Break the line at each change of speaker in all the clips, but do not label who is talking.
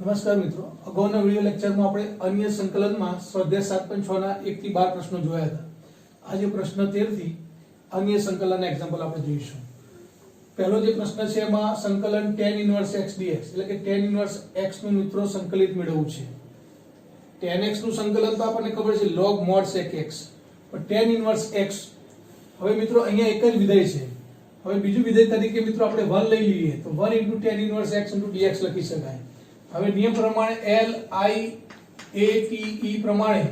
નમસ્કાર મિત્રો, અગાઉના વિડિયો લેક્ચરમાં આપણે અન્ય સંકલનમાં સ્વાધ્યાય 7.6 ના 1 થી 12 પ્રશ્નો જોયા હતા. આજે પ્રશ્ન 13 થી અન્ય સંકલનના એક્ઝામ્પલ આપણે જોઈશું. પહેલો જે પ્રશ્ન છે એમાં સંકલન tan ઇન્વર્સ x dx એટલે કે tan ઇન્વર્સ x નું મિત્રો સંકલિત મેળવવું છે. tan x નું સંકલન તો આપણને ખબર છે log mod sec x, પણ tan ઇન્વર્સ x હવે મિત્રો અહીંયા એક જ વિધેય છે. હવે બીજું વિધેય તરીકે મિત્રો આપણે 1 લઈ લઈએ તો 1 tan ઇન્વર્સ x dx લખી શકાય. હવે નિયમ પ્રમાણે L I A T E પ્રમાણે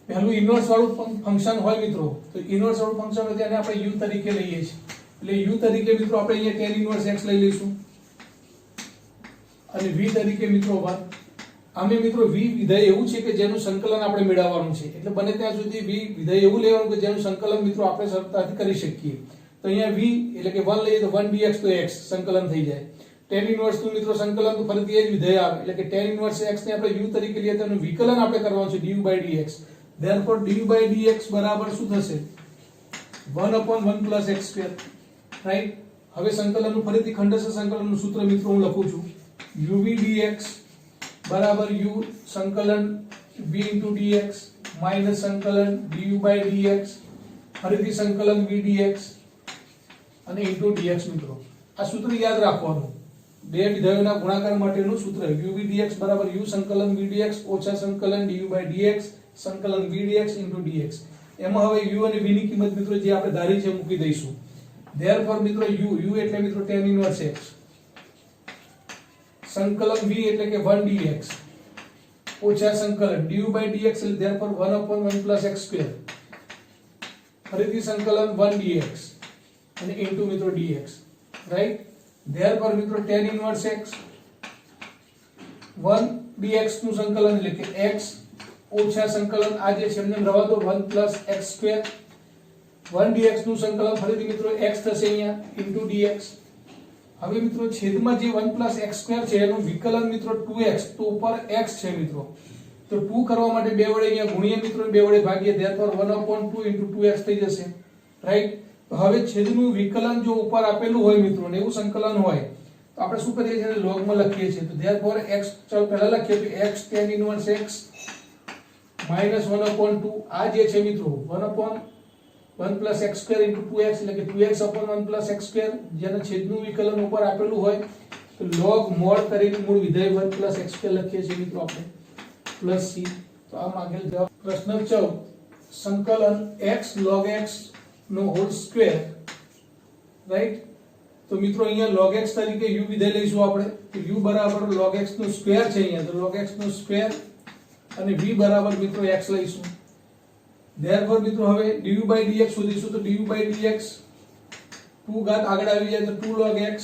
પહેલું ઇન્વર્સ વાળું ફંક્શન હોય મિત્રો, તો ઇન્વર્સ વાળું ફંક્શન હોય તેને આપણે u તરીકે લઈએ છીએ. એટલે u તરીકે મિત્રો આપણે અહીંયા tan ઇન્વર્સ x લઈ લઈશું અને v તરીકે મિત્રો 1. આમે મિત્રો v વિધેય એવું છે કે જેનું સંકલન આપણે મેળવવાનું છે. એટલે બને ત્યાં સુધી v વિધેય એવું લેવાનું કે જેનું સંકલન મિત્રો આપણે સરળતાથી કરી શકીએ. તો અહીંયા v એટલે કે 1 લઈએ તો 1 dx તો x સંકલન થઈ જાય. tan ઇન્વર્સ નું મિત્રો સંકલન તો ફરીથી એ જ વિધેય આવે એટલે કે tan ઇન્વર્સ x ને આપણે u તરીકે લઈએ તો એનું વિકલન આપણે કરવાનું છે du/dx. therefore du/dx બરાબર શું થશે 1/1 + x², રાઈટ. હવે સંકલનનું ફરીથી ખંડસ્થ સંકલનનું સૂત્ર મિત્રો હું લખું છું uv/dx બરાબર u સંકલન v * dx માઈનસ સંકલન du/dx ફરીથી સંકલન v dx અને * dx મિત્રો. આ સૂત્ર યાદ રાખવાનું. બે વિધેયોના ગુણાકાર માટેનું સૂત્ર uv/dx બરાબર u સંકલન v dx ઓછા સંકલન du/dx સંકલન v dx * dx. એમાં હવે u અને v ની કિંમત મિત્રો જે આપણે ધારી છે મૂકી દઈશું. therefore મિત્રો u એટલે મિત્રો tan ઇન્વર્સ x સંકલન v એટલે કે 1 dx ઓછા સંકલન du/dx એટલે therefore 1/1 + x², ફરીથી સંકલન 1 dx અને * મિત્રો dx, રાઈટ. therefore મિત્રો tan ઇન્વર્સ x 1 dx નું સંકલન એટલે કે x ઓછા સંકલન આ જે છે એમને રવા દો 1 + x², 1 dx નું સંકલન ફરીથી મિત્રો x થશે અહીંયા * dx. હવે મિત્રો છેદમાં જે 1 + x² છે એનું વિકલન મિત્રો 2x, તો ઉપર x છે મિત્રો, તો 2 કરવા માટે બે વડે અહીંયા ગુણીએ મિત્રો, બે વડે ભાગીએ, therefore 1/2 * 2x થઈ જશે, રાઈટ. તો હવે છેદનું વિકલન જો ઉપર આપેલું હોય મિત્રો ને એવું સંકલન હોય તો આપણે શું કરીએ છીએ log માં લખીએ છીએ. તો therefore x ચાલો પહેલા લખીએ તો x tan ઇન્વર્સ x - 1/2 આ જે છે મિત્રો 1/1 + x² * 2x એટલે કે 2x/1 + x², જેના છેદનું વિકલન ઉપર આપેલું હોય તો log mod કરીને મૂળ વિધેય 1 + x² લખીએ છીએ મિત્રો આપણે + c. તો આ માંગેલ જવાબ. પ્રશ્ન 14 સંકલન x log x નો હોલ સ્ક્વેર, રાઈટ. તો મિત્રો અહીંયા log x તરીકે u વિધેય લઈશું આપણે. તો u બરાબર log x નો સ્ક્વેર છે અહીંયા, તો log x નો સ્ક્વેર અને v બરાબર મિત્રો x લઈશું. therefore મિત્રો હવે du/dx શોધીશું. તો du/dx 2 ઘાત આગળ આવી જાય તો 2 log x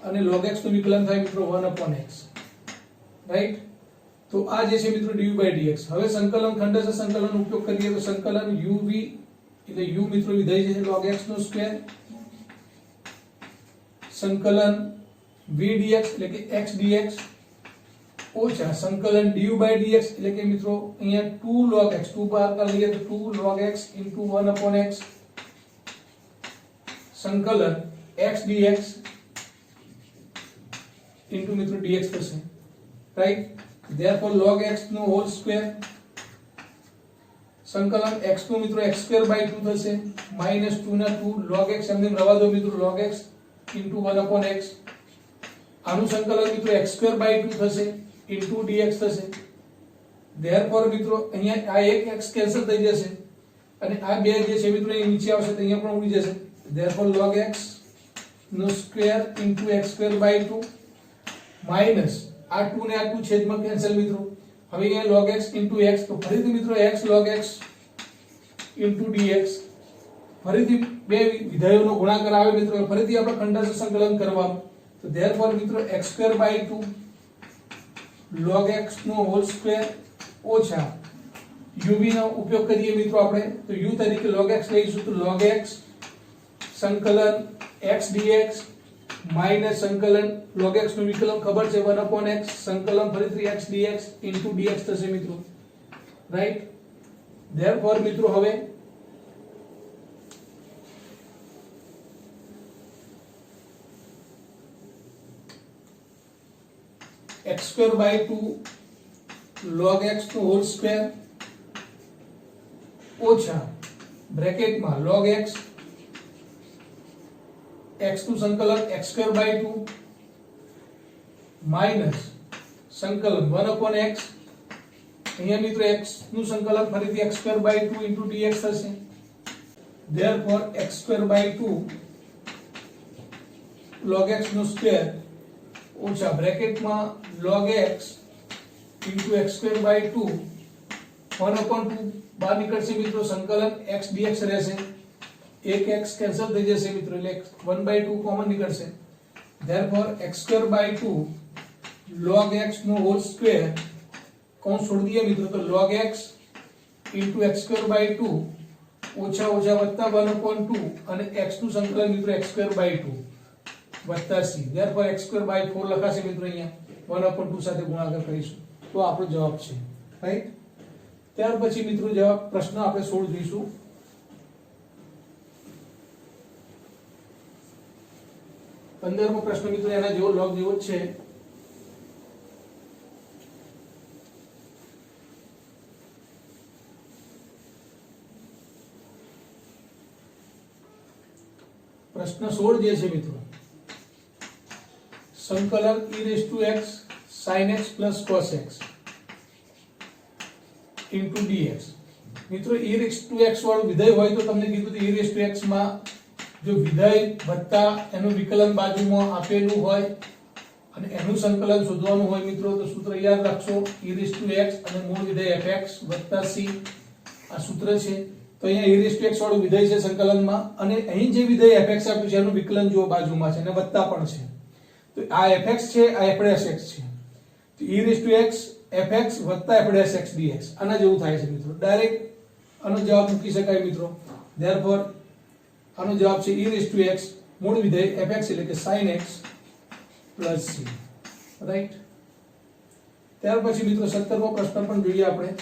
અને log x નું વિકલન થાય મિત્રો 1/x, રાઈટ. તો આ જે છે મિત્રો du/dx. હવે સંકલન ખંડસ્થ સંકલનનો ઉપયોગ કરીએ તો સંકલન uv એટલે u મિત્રો વિધેય છે log x નો સ્ક્વેર સંકલન v dx એટલે કે x dx ઓછા સંકલન du/dx એટલે કે મિત્રો અહીંયા 2 log x 2 બહાર કાઢી લઈએ તો 2 log x * 1/x સંકલન x dx * મિત્રો dx થશે, રાઈટ. therefore log x નો હોલ સ્ક્વેર સંકલન x નું મિત્રો x²/2 થશે -2 ના 2 log x એમને રવા દો મિત્રો log x * 1/x આનું સંકલન મિત્રો x²/2 થશે * dx થશે. therefore મિત્રો અહીંયા આ એક x કેન્સલ થઈ જશે અને આ બે જે છે મિત્રો અહીં નીચે આવશે તો અહીંયા પણ ઉડી જશે. therefore log x નો સ્ક્વેર * x²/2 માઈનસ આ 2 ને આ 2 છેદમાં કેન્સલ મિત્રો. હવે અહીંયા log x * x તો ફરીથી મિત્રો x log x * dx ફરીથી બે વિધેયોનો ગુણાકાર આવે મિત્રો, ફરીથી આપણે ખંડસ્થ સંકલન કરવાનું. તો therefore મિત્રો x²/2 log x નો હોલ સ્ક્વેર ઓછા uv નો ઉપયોગ કરીએ મિત્રો આપણે તો u તરીકે log x લઈશું તો log x સંકલન x dx માઈનસ સંકલન log x નું વિકલન ખબર છે 1/x સંકલન ફરીથી x dx * dx થશે મિત્રો, રાઈટ. therefore મિત્રો હવે x square by 2 log x નો હોલ સ્ક્વેર ઓછા બ્રેકેટમાં log x x નું સંકલન x સ્ક્વેર બાય 2 માઈનસ સંકલન 1/x અહીંયા મિત્રો x નું સંકલન ફરીથી x square by 2 into dx થશે therefore x square by 2 log x નો સ્ક્વેર ઓછા બ્રેકેટમાં log x into x square by 2 1/2 બહાર નીકળશે મિત્રો સંકલન x dx રહેશે એક x કેન્સલ થઈ જશે મિત્રો એટલે 1/2 કોમન નીકળશે therefore x square by 2 log x નો હોલ સ્ક્વેર કૌંસ છોડી દઈએ મિત્રો તો log x into x square by 2 ઓછા ઓછા વત્તા 1/2 અને x નું સંકલન મિત્રો x square by 2 વત્તા c therefore x square by 4 લખાશે મિત્રો અહીંયા 1/2 સાથે ગુણાકાર કરીશું તો આપણો જવાબ છે રાઈટ ત્યાર પછી મિત્રો જવાબ પ્રશ્ન આપણે 16 જોઈશું પંદરમો પ્રશ્ન મિત્રો એના જેવો લોગ જેવો જ છે પ્રશ્ન 16 જે છે મિત્રો સંકલન e raised to x sin x plus cos x into dx મિત્રો e raised to x વાળું વિધેય હોય તો તમને કીધું હતું e raised to x માં જો વિધેય વત્તા એનું વિકલન બાજુમાં આપેલું હોય અને એનું સંકલન શોધવાનું હોય મિત્રો તો સૂત્ર યાદ રાખજો e raised to x અને મૂળ વિધેય fx c આ સૂત્ર છે તો અહીંયા e raised to x વાળું વિધેય છે સંકલનમાં અને અહીં જે વિધેય fx આપ્યું છે એનું વિકલન જો બાજુમાં છે અને વત્તા પણ છે તો આ fx છે આ f' x છે તો e raised to x fx વત્તા f' x dx આના જેવું થાય છે મિત્રો ડાયરેક્ટ આનો જવાબ મૂકી શકાય મિત્રો therefore આનો જવાબ છે e raised to x મૂળ વિધેય fx એટલે કે sin x plus c right ત્યાર પછી મિત્રો 17મો પ્રશ્ન પણ જોઈએ આપણે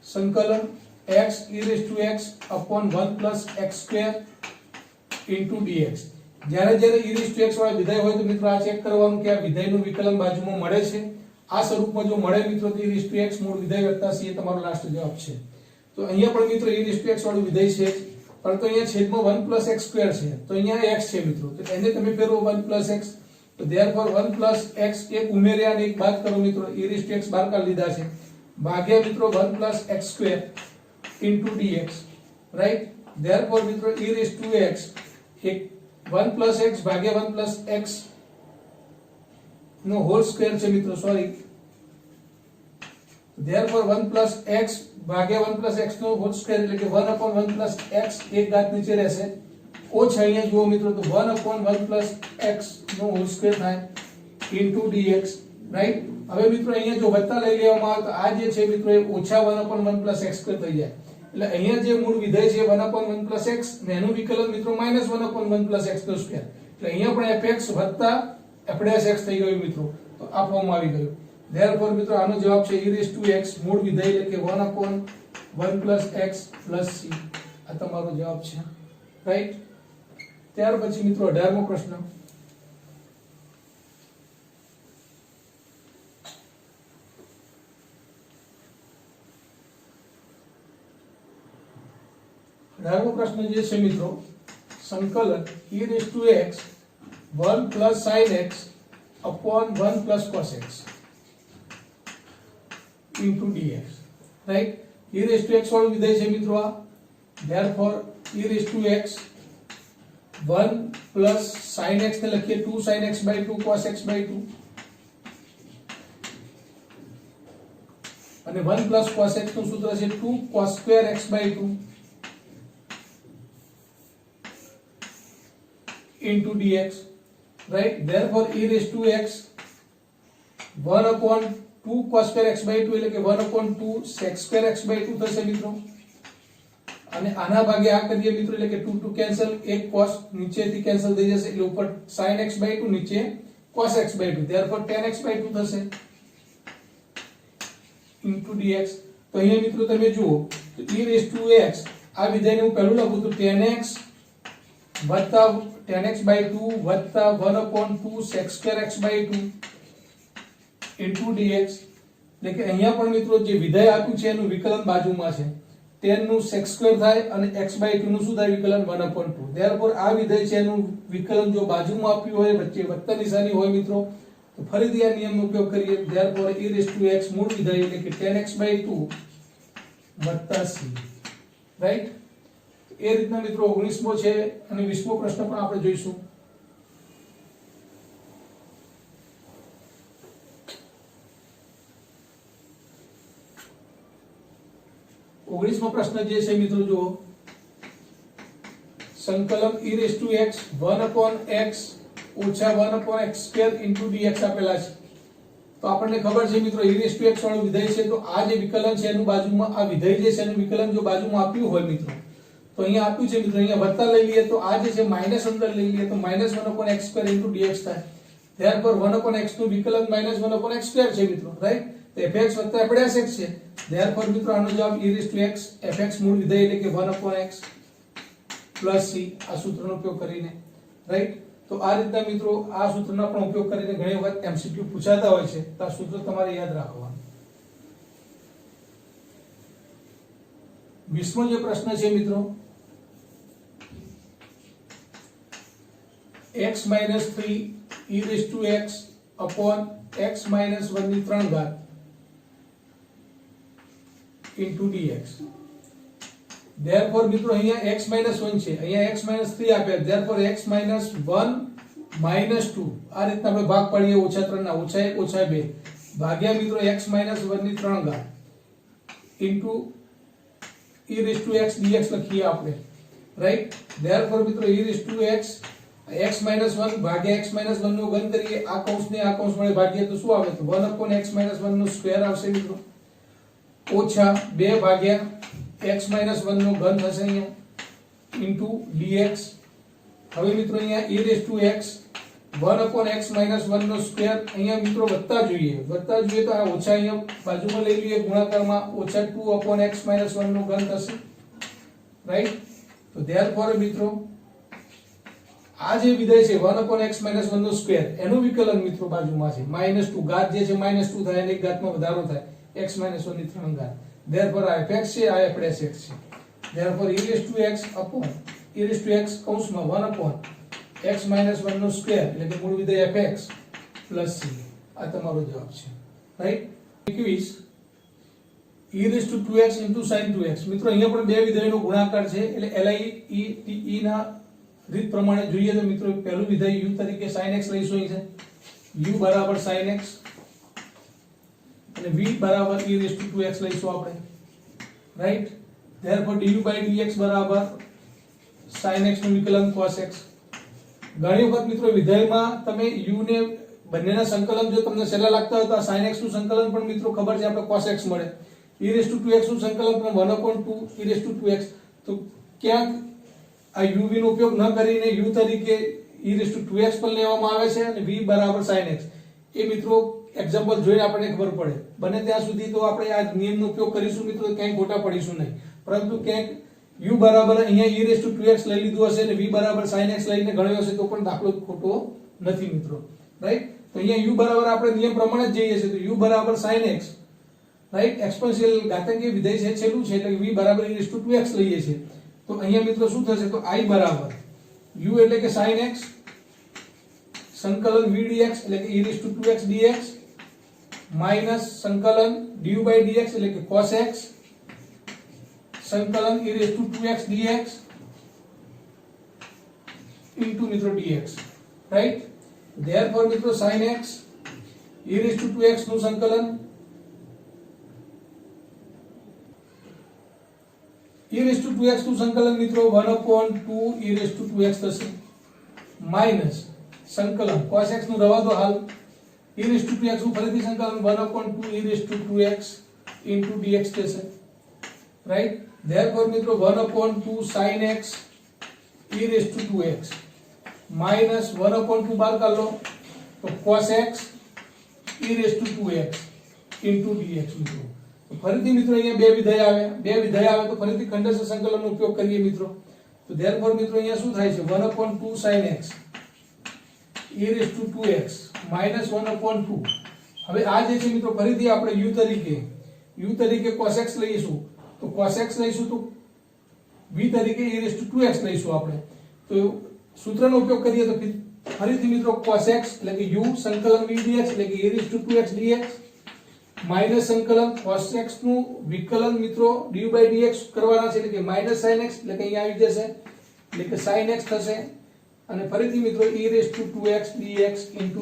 સંકલન x e raised to x upon 1 plus x square into dx જ્યારે જ્યારે e raised to x વાળા વિધેય હોય તો મિત્રો આ ચેક કરવાનું કે આ વિધેયનું વિકલન બાજુમાં મળે છે આ સ્વરૂપમાં જો મળે મિત્રો તો e raised to x મૂળ વિધેય વત્તા c એ તમારો લાસ્ટ જવાબ છે તો અહીંયા પણ મિત્રો e raised to x વાળું વિધેય છે પરંતુ અહીંયા છેદમાં 1 plus x square છે તો અહીંયા x છે મિત્રો તો એને તમે ફેરવો 1 plus x તો therefore 1 plus x એક ઉમેર્યા અને એક બાદ કરો મિત્રો e raised to x બહાર કાઢી લીધા છે ભાગ્યા મિત્રો 1 plus x square into dx right therefore મિત્રો e raised to x એક 1 plus x ભાગ્યા 1 plus x નો હોલ સ્ક્વેર છે મિત્રો સોરી therefore 1 plus x ભાગ્યા 1 plus x નો હોલ સ્ક્વેર એટલે કે 1/1 plus x એક ઘાત નીચે રહેશે ઓછા અહીંયા જુઓ મિત્રો તો 1/1 plus x નો હોલ સ્ક્વેર થાય into dx રાઈટ હવે મિત્રો અહીંયા જો વત્તા લઈ લેવામાં આવે તો આ જે છે મિત્રો એ ઓછા 1/1 plus x સ્ક્વેર થઈ જાય એટલે અહીંયા જે મૂળ વિધેય છે 1/1 plus x ને એનું વિકલન મિત્રો -1/1 plus x નો સ્ક્વેર એટલે અહીંયા પણ fx વત્તા f' x થઈ ગયું મિત્રો તો આ ફોર્મમાં આવી ગયું therefore મિત્રો આનો જવાબ છે e raised to x મૂળ વિધેય એટલે કે 1/1 plus x plus c આ તમારો જવાબ છે રાઈટ ત્યાર પછી મિત્રો 18મો પ્રશ્ન 18મો પ્રશ્ન જે છે મિત્રો સંકલન e raised to x 1 plus sin x upon 1 plus cos x into dx right e raised to x વાળું વિધેય છે મિત્રો આ therefore e raised to x 1 plus sin x ને લખીએ 2 sin x by 2 cos x by 2 અને 1 plus cos x નું સૂત્ર છે 2 cos square x by 2 into dx right therefore e raised to x 1/2 cos square x by 2 એટલે કે 1/2 sec square x by 2 થશે મિત્રો અને આના ભાગે આ કરીએ મિત્રો એટલે કે 2 2 કેન્સલ એક cos નીચેથી કેન્સલ થઈ જશે એટલે ઉપર sin x by 2 નીચે cos x by 2 therefore tan x by 2 થશે into dx તો અહીંયા મિત્રો તમે જુઓ તો e raised to x આ વિધેયને હું પહેલું લખું તો tan x વત્તા tan x by 2 વત્તા 1/2 sec square x by 2 into dx, એટલે કે અહીંયા પણ મિત્રો જે વિધેય આપ્યું છે એનું વિકલન બાજુમાં છે, tan નું sec સ્ક્વેર થાય અને x/2 નું શું થાય વિકલન 1/2. ધેરફોર આ વિધેય છે એનું વિકલન જો બાજુમાં આપ્યું હોય, વચ્ચે વત્તા નિશાની હોય મિત્રો, તો ફરીથી આ નિયમનો ઉપયોગ કરીએ. ધેરફોર e⁻x મૂળ વિધેય એટલે કે tan x/2 - c, રાઈટ. એ રીતના મિત્રો 19મો છે અને 20મો પ્રશ્ન પણ આપણે જોઈશું. 19મો પ્રશ્ન જે છે મિત્રો જુઓ, સંકલન e⁻x 1/x - 1/x² dx આપેલા છે. તો આપણને ખબર છે મિત્રો e⁻x વાળું વિધેય છે, તો આ જે વિકલન છે એનું બાજુમાં આ વિધેય જે છે એનું વિકલન જો બાજુમાં આપ્યું હોય મિત્રો, તો અહીંયા આપ્યું છે મિત્રો, અહીંયા વત્તા લઈ લઈએ તો આ જે છે માઈનસ અંદર લઈ લઈએ તો -1/x² dx થાય. ધેરફોર 1/x નું વિકલન -1/x² છે મિત્રો, રાઈટ. તો fx વત્તા fx છે. ધેરફોર મિત્રો આનો જવાબ e⁻x fx મૂળ વિધેય એટલે કે 1/x + c આ સૂત્રનો ઉપયોગ કરીને, રાઈટ. તો આ રીતના મિત્રો આ સૂત્રનો પણ ઉપયોગ કરીને ઘણી વખત MCQ પૂછાતા હોય છે, તો આ સૂત્ર તમારે યાદ રાખવાનું. 20મો જે પ્રશ્ન છે મિત્રો, x - 3 e⁻x x - 1/3 into dx. Therefore મિત્રો અહીંયા x - 1 છે, અહીંયા x - 3 આપ્યા, therefore x - 1 - 2 આ રીતના આપણે ભાગ પાડીએ -3 ના -1 -2 ભાગ્યા મિત્રો x - 1/3 into e⁻x dx લખીએ આપણે, રાઈટ. therefore મિત્રો e⁻x x - 1 ભાગ્યા x - 1 નો ઘન કરીએ, આ કૌંસને આ કૌંસ વડે ભાગીએ તો શું આવે, તો 1/x - 1 નો સ્ક્વેર આવશે મિત્રો, ઓછા 2 ભાગ્યા x - 1 નો ઘન થશે અહીંયા into dx. હવે મિત્રો અહીંયા e⁻x 1/x - 1 નો સ્ક્વેર, અહીંયા મિત્રો વત્તા જોઈએ તો આ ઓછા અહીંયા બાજુમાં લઈ લઈએ ગુણાકારમાં, ઓછા 2/x - 1 નો ઘન થશે, રાઈટ. તો therefore મિત્રો આ જે વિધેય છે 1/x - 1 નો સ્ક્વેર એનું વિકલન મિત્રો બાજુમાં છે -2, ઘાત જે છે -2 થાય અને એક ઘાતમાં વધારો થાય x - 1/3 ઘાત. therefore આ fx છે, આ fx છે. therefore e⁻x કૌંસમાં 1/x - 1 નો સ્ક્વેર એટલે કે મૂળ વિધેય fx + c આ તમારો જવાબ છે, રાઈટ. 21 e⁻2x sin 2x. મિત્રો અહીંયા પણ બે વિધેયનો ગુણાકાર છે, એટલે li e ના રીત પ્રમાણે જોઈએ તો મિત્રો પહેલું વિધેય u તરીકે sin x લઈશું, અહીં છે u બરાબર sin x અને v બરાબર e⁻2x લઈશું આપણે, રાઈટ. therefore du/dx બરાબર sin x નું વિકલન cos x. ઘણી વખત મિત્રો વિધેયમાં તમે u ને બંનેના સંકલન જો તમને સહેલા લાગતા હોય તો આ sin x નું સંકલન પણ મિત્રો ખબર છે આપણે cos x મળે, e⁻2x નું સંકલન પણ 1/2 e⁻2x. તો ક્યાંક આ uv નો ઉપયોગ ન કરીને u તરીકે e⁻2x પણ લેવામાં આવે છે અને v બરાબર sin x. એ મિત્રો એક્ઝામ્પલ જોઈને આપણને ખબર પડે. બને ત્યાં સુધી તો આપણે આ નિયમનો ઉપયોગ કરીશું મિત્રો, ક્યાંય ખોટા પડીશું નહીં. પરંતુ ક્યાંક u બરાબર અહીંયા e⁻2x લઈ લીધું હશે અને v બરાબર sin x લઈને ગણ્યો હશે તો પણ દાખલો ખોટો નથી મિત્રો, રાઈટ. તો અહીંયા u બરાબર આપણે નિયમ પ્રમાણે જ જઈએ છીએ, તો u બરાબર sin x, રાઈટ. એક્સપોનેન્શિયલ ઘાતાંકીય વિધેય છે છેલ્લું છે એટલે v બરાબર e⁻2x લઈએ છીએ. તો અહીંયા મિત્રો શું થશે, તો i બરાબર u એટલે કે sin x સંકલન v dx એટલે કે e⁻2x dx માઈનસ સંકલન du/dx એટલે કે cos x સંકલન e⁻2x dx into મિત્રો dx, રાઈટ. therefore મિત્રો sin x e⁻2x નું સંકલન e⁻2x નું સંકલન મિત્રો 1/2 e⁻2x થશે માઈનસ સંકલન cos x નું રવા દો હાલ, e⁻2x નું ફરીથી સંકલન 1/2 e⁻2x into dx થશે, રાઈટ. therefore મિત્રો 1/2 sin x e⁻2x માઈનસ 1/2 બાર કર લો તો cos x e⁻2x into dx મિત્રો. તો ફરીથી મિત્રો અહીંયા બે વિધેય આવે તો ફરીથી ખંડેશ સંકલનનો ઉપયોગ કરીએ મિત્રો. તો therefore મિત્રો અહીંયા શું થાય છે 1/2 sin x e⁻2x minus 1/2 હવે આ જે છે મિત્રો ફરીથી આપણે u તરીકે cos x લઈશું તો cos x લઈશું તો v તરીકે e2x લઈશું આપણે તો સૂત્રનો ઉપયોગ કરીએ તો ફરીથી મિત્રો cos x એટલે કે u સંકલન v dx એટલે કે e2x dx માઈનસ સંકલન cos x નું વિકલન મિત્રો dy/dx કરવાના છે એટલે કે માઈનસ sin x એટલે કે અહીંયા આવી જશે એટલે કે sin x થશે અને ફરીથી મિત્રો e2x dx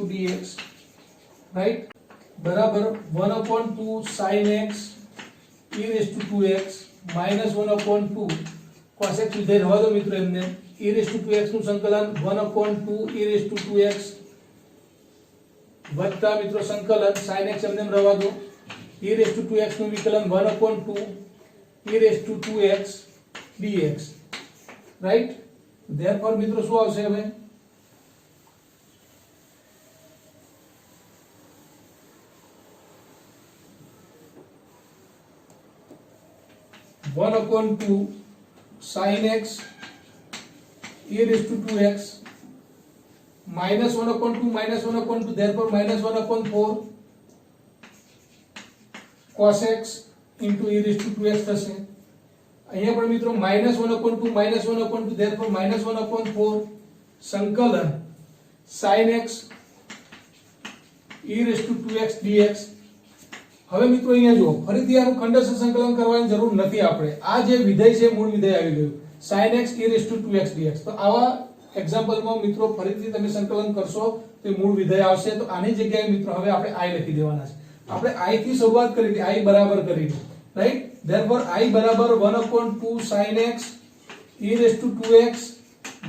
dx રાઈટ બરાબર 1/2 sin x e2x minus 1/2 cos x વિધેય રહેવા દો મિત્રો એમને e2x નું સંકલન 1/2 e2x વત્તા મિત્રો સંકલન sin x એમને રહેવા દો e2x નું વિકલન 1/2 e2x dx રાઈટ therefore મિત્રો શું આવશે હવે 1/2 sin x e2x minus 1/2 therefore minus 1/4 cos x into e2x થશે અહીંયા પણ મિત્રો -1/2 therefore -1/4 સંકલન sin x e2x dx હવે મિત્રો અહીંયા જો ફરીથી આનું ખંડસ્થ સંકલન કરવાની જરૂર નથી આપણે આ જે વિધેય છે મૂળ વિધેય આવી ગયું sin x e2x dx તો આવા એક્ઝામ્પલમાં મિત્રો ફરીથી તમે સંકલન કરશો તો મૂળ વિધેય આવશે તો આની જગ્યાએ મિત્રો હવે આપણે i લખી દેવાના છે આપણે i થી શરૂઆત કરી હતી i બરાબર કરી રાઈટ therefore i બરાબર 1/2 sin x e2x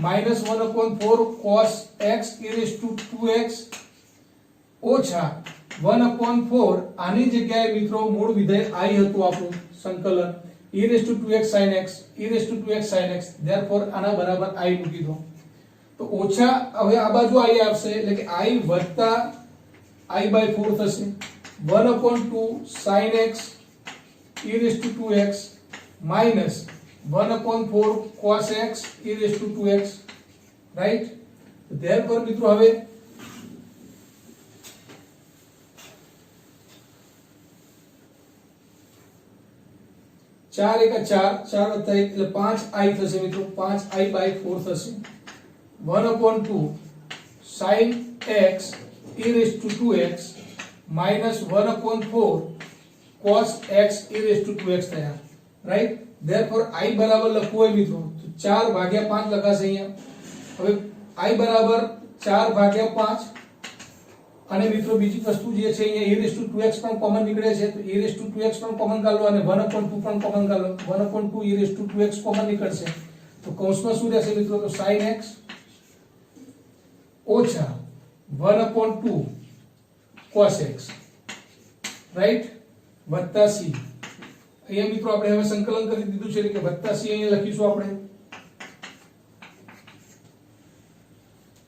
minus 1/4 cos x e2x ઓછા 1/4 આની જગ્યાએ મિત્રો મૂળ વિધેય i હતું આપણું સંકલન e2x sin x e2x sin x therefore આના બરાબર i મૂકી દો તો ઓછા હવે આ બાજુ i આવશે એટલે કે i વત્તા i/4 થશે 1/2 sin x e2x minus 1/4 cos x e2x right therefore મિત્રો હવે 4 * 4 4 + 1 એટલે 5i થશે મિત્રો 5i/4 થશે 1/2 sin x e2x minus 1/4 cos x e2x થયા રાઈટ therefore i બરાબર લખવું હોય મિત્રો તો 4/5 લખાશે અહીંયા હવે i બરાબર 4/5 અને મિત્રો બીજી વસ્તુ જે છે અહીંયા e2x પણ કોમન નીકળે છે તો e2x પણ કોમન કાઢો અને 1/2 પણ કોમન કાઢો 1/2 e2x કોમન નીકળશે તો કૌંસમાં શું રહેશે મિત્રો તો sin x ઓછા 1/2 cos x રાઈટ વત્તા c અહીંયા મિત્રો આપણે હવે સંકલન કરી દીધું છે એટલે કે વત્તા c અહીંયા લખીશું આપણે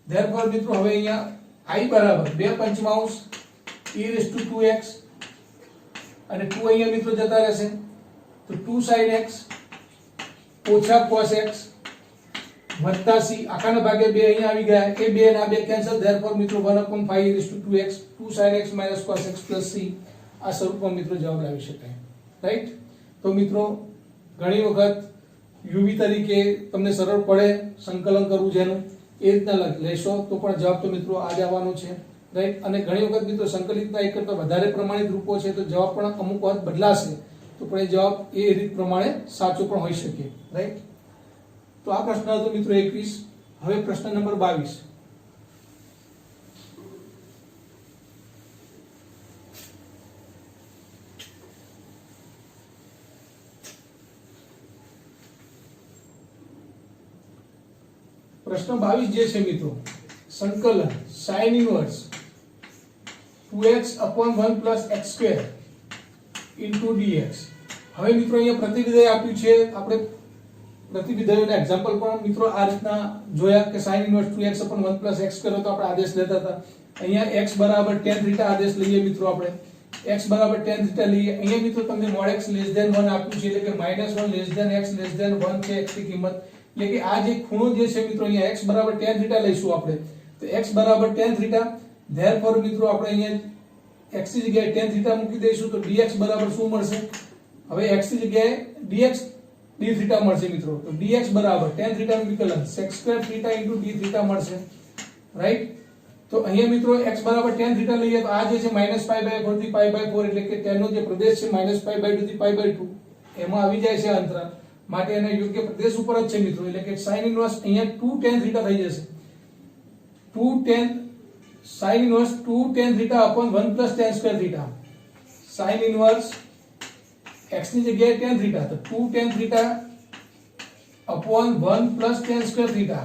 therefore મિત્રો હવે અહીંયા i બરાબર 2/5 e2x અને 2 અહીંયા મિત્રો જતા રહેશે તો 2 sin x ઓછા cos x વત્તા c આખાના ભાગે 2 અહીંયા આવી ગયા એ 2 અને આ 2 કેન્સલ therefore મિત્રો 1/5 e2x 2 sin x - cos x c આ સ્વરૂપમાં મિત્રો જવાબ લાવી શકાય રાઈટ તો મિત્રો ઘણી વખત uv તરીકે તમને સરળ પડે સંકલન કરવું જેનું એ રીતના લેશો તો પણ જવાબ તો મિત્રો આ જ આવવાનો છે રાઈટ અને ઘણી વખત મિત્રો સંકલિતના એક કરતા વધારે પ્રમાણિત રૂપો છે તો જવાબ પણ અમુક વખત બદલાશે તો પણ એ જવાબ એ રીત પ્રમાણે સાચો પણ હોઈ શકે રાઈટ તો આ પ્રશ્ન હતો મિત્રો 21 હવે પ્રશ્ન નંબર 22 પ્રશ્ન 22 જે છે મિત્રો સંકલન sin inverse 2x/1 + x² dx હવે મિત્રો અહીંયા પ્રતિવિધેય આપ્યું છે આપણે પ્રતિવિધેયના એક્ઝામ્પલ પણ મિત્રો આ રીતના જોયા કે sin inverse 2x/1 + x કરો તો આપણે આદેશ લેતા હતા અહીંયા x = tan θ આદેશ લઈએ મિત્રો આપણે x = tan θ લઈએ અહીંયા મિત્રો તમને mod x <1 આપ્યું છે એટલે કે -1 x 1 છે x ની કિંમત એટલે કે આ જે ખૂણો જે છે મિત્રો અહીંયા x = tan θ લઈશું આપણે તો x = tan θ therefore મિત્રો આપણે અહીંયા x ની જગ્યાએ tan થીટા મૂકી દઈશું તો dx બરાબર શું મળશે? હવે x ની જગ્યાએ dx d થીટા મળશે મિત્રો. તો dx બરાબર tan થીટા નું વિકલન sec² થીટા * d થીટા મળશે. રાઈટ? તો અહીંયા મિત્રો x બરાબર tan થીટા લઈએ તો આ જે છે -π/4 થી π/4 એટલે કે tan નો જે પ્રદેશ છે -π/2 થી π/2 એમાં આવી જાય છે અંતરાલ, માટે એને યોગ્ય પ્રદેશ ઉપર જ છે મિત્રો. એટલે કે sin ઇન્વર્સ અહીંયા 2 tan થીટા થઈ જશે. 2 tan sin inverse 2 tan theta upon 1 plus tan square theta. sin inverse x ની જગ્યાએ tan થીટા તો 2 tan theta upon 1 plus tan square theta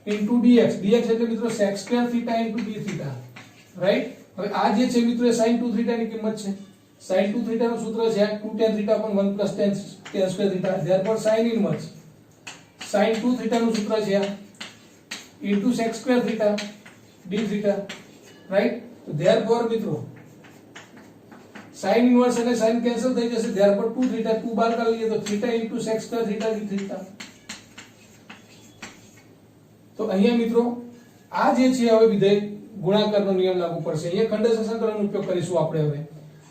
into dx. dx એટલે મિત્રો sec² theta into d theta. Right? હવે આ જે છે મિત્રો એ sin 2 થીટા ની કિંમત છે. sin 2 થીટા નું સૂત્ર છે 2 tan theta upon 1 plus tan square theta. therefore sin inverse sin 2 theta નું સૂત્ર છે into sec² theta d theta. Right? તો therefore મિત્રો sin ઇન્વર્સ અને sin કેન્સલ થઈ જશે. therefore 2 થીટા 2 બાર કાઢી લઈએ તો theta into sec² theta d theta. તો અહીંયા મિત્રો આ જે છે હવે વિધેય ગુણાકારનો નિયમ લાગુ પડશે. અહીંયા ખંડેશ સંકલનનો ઉપયોગ કરીશું આપણે હવે.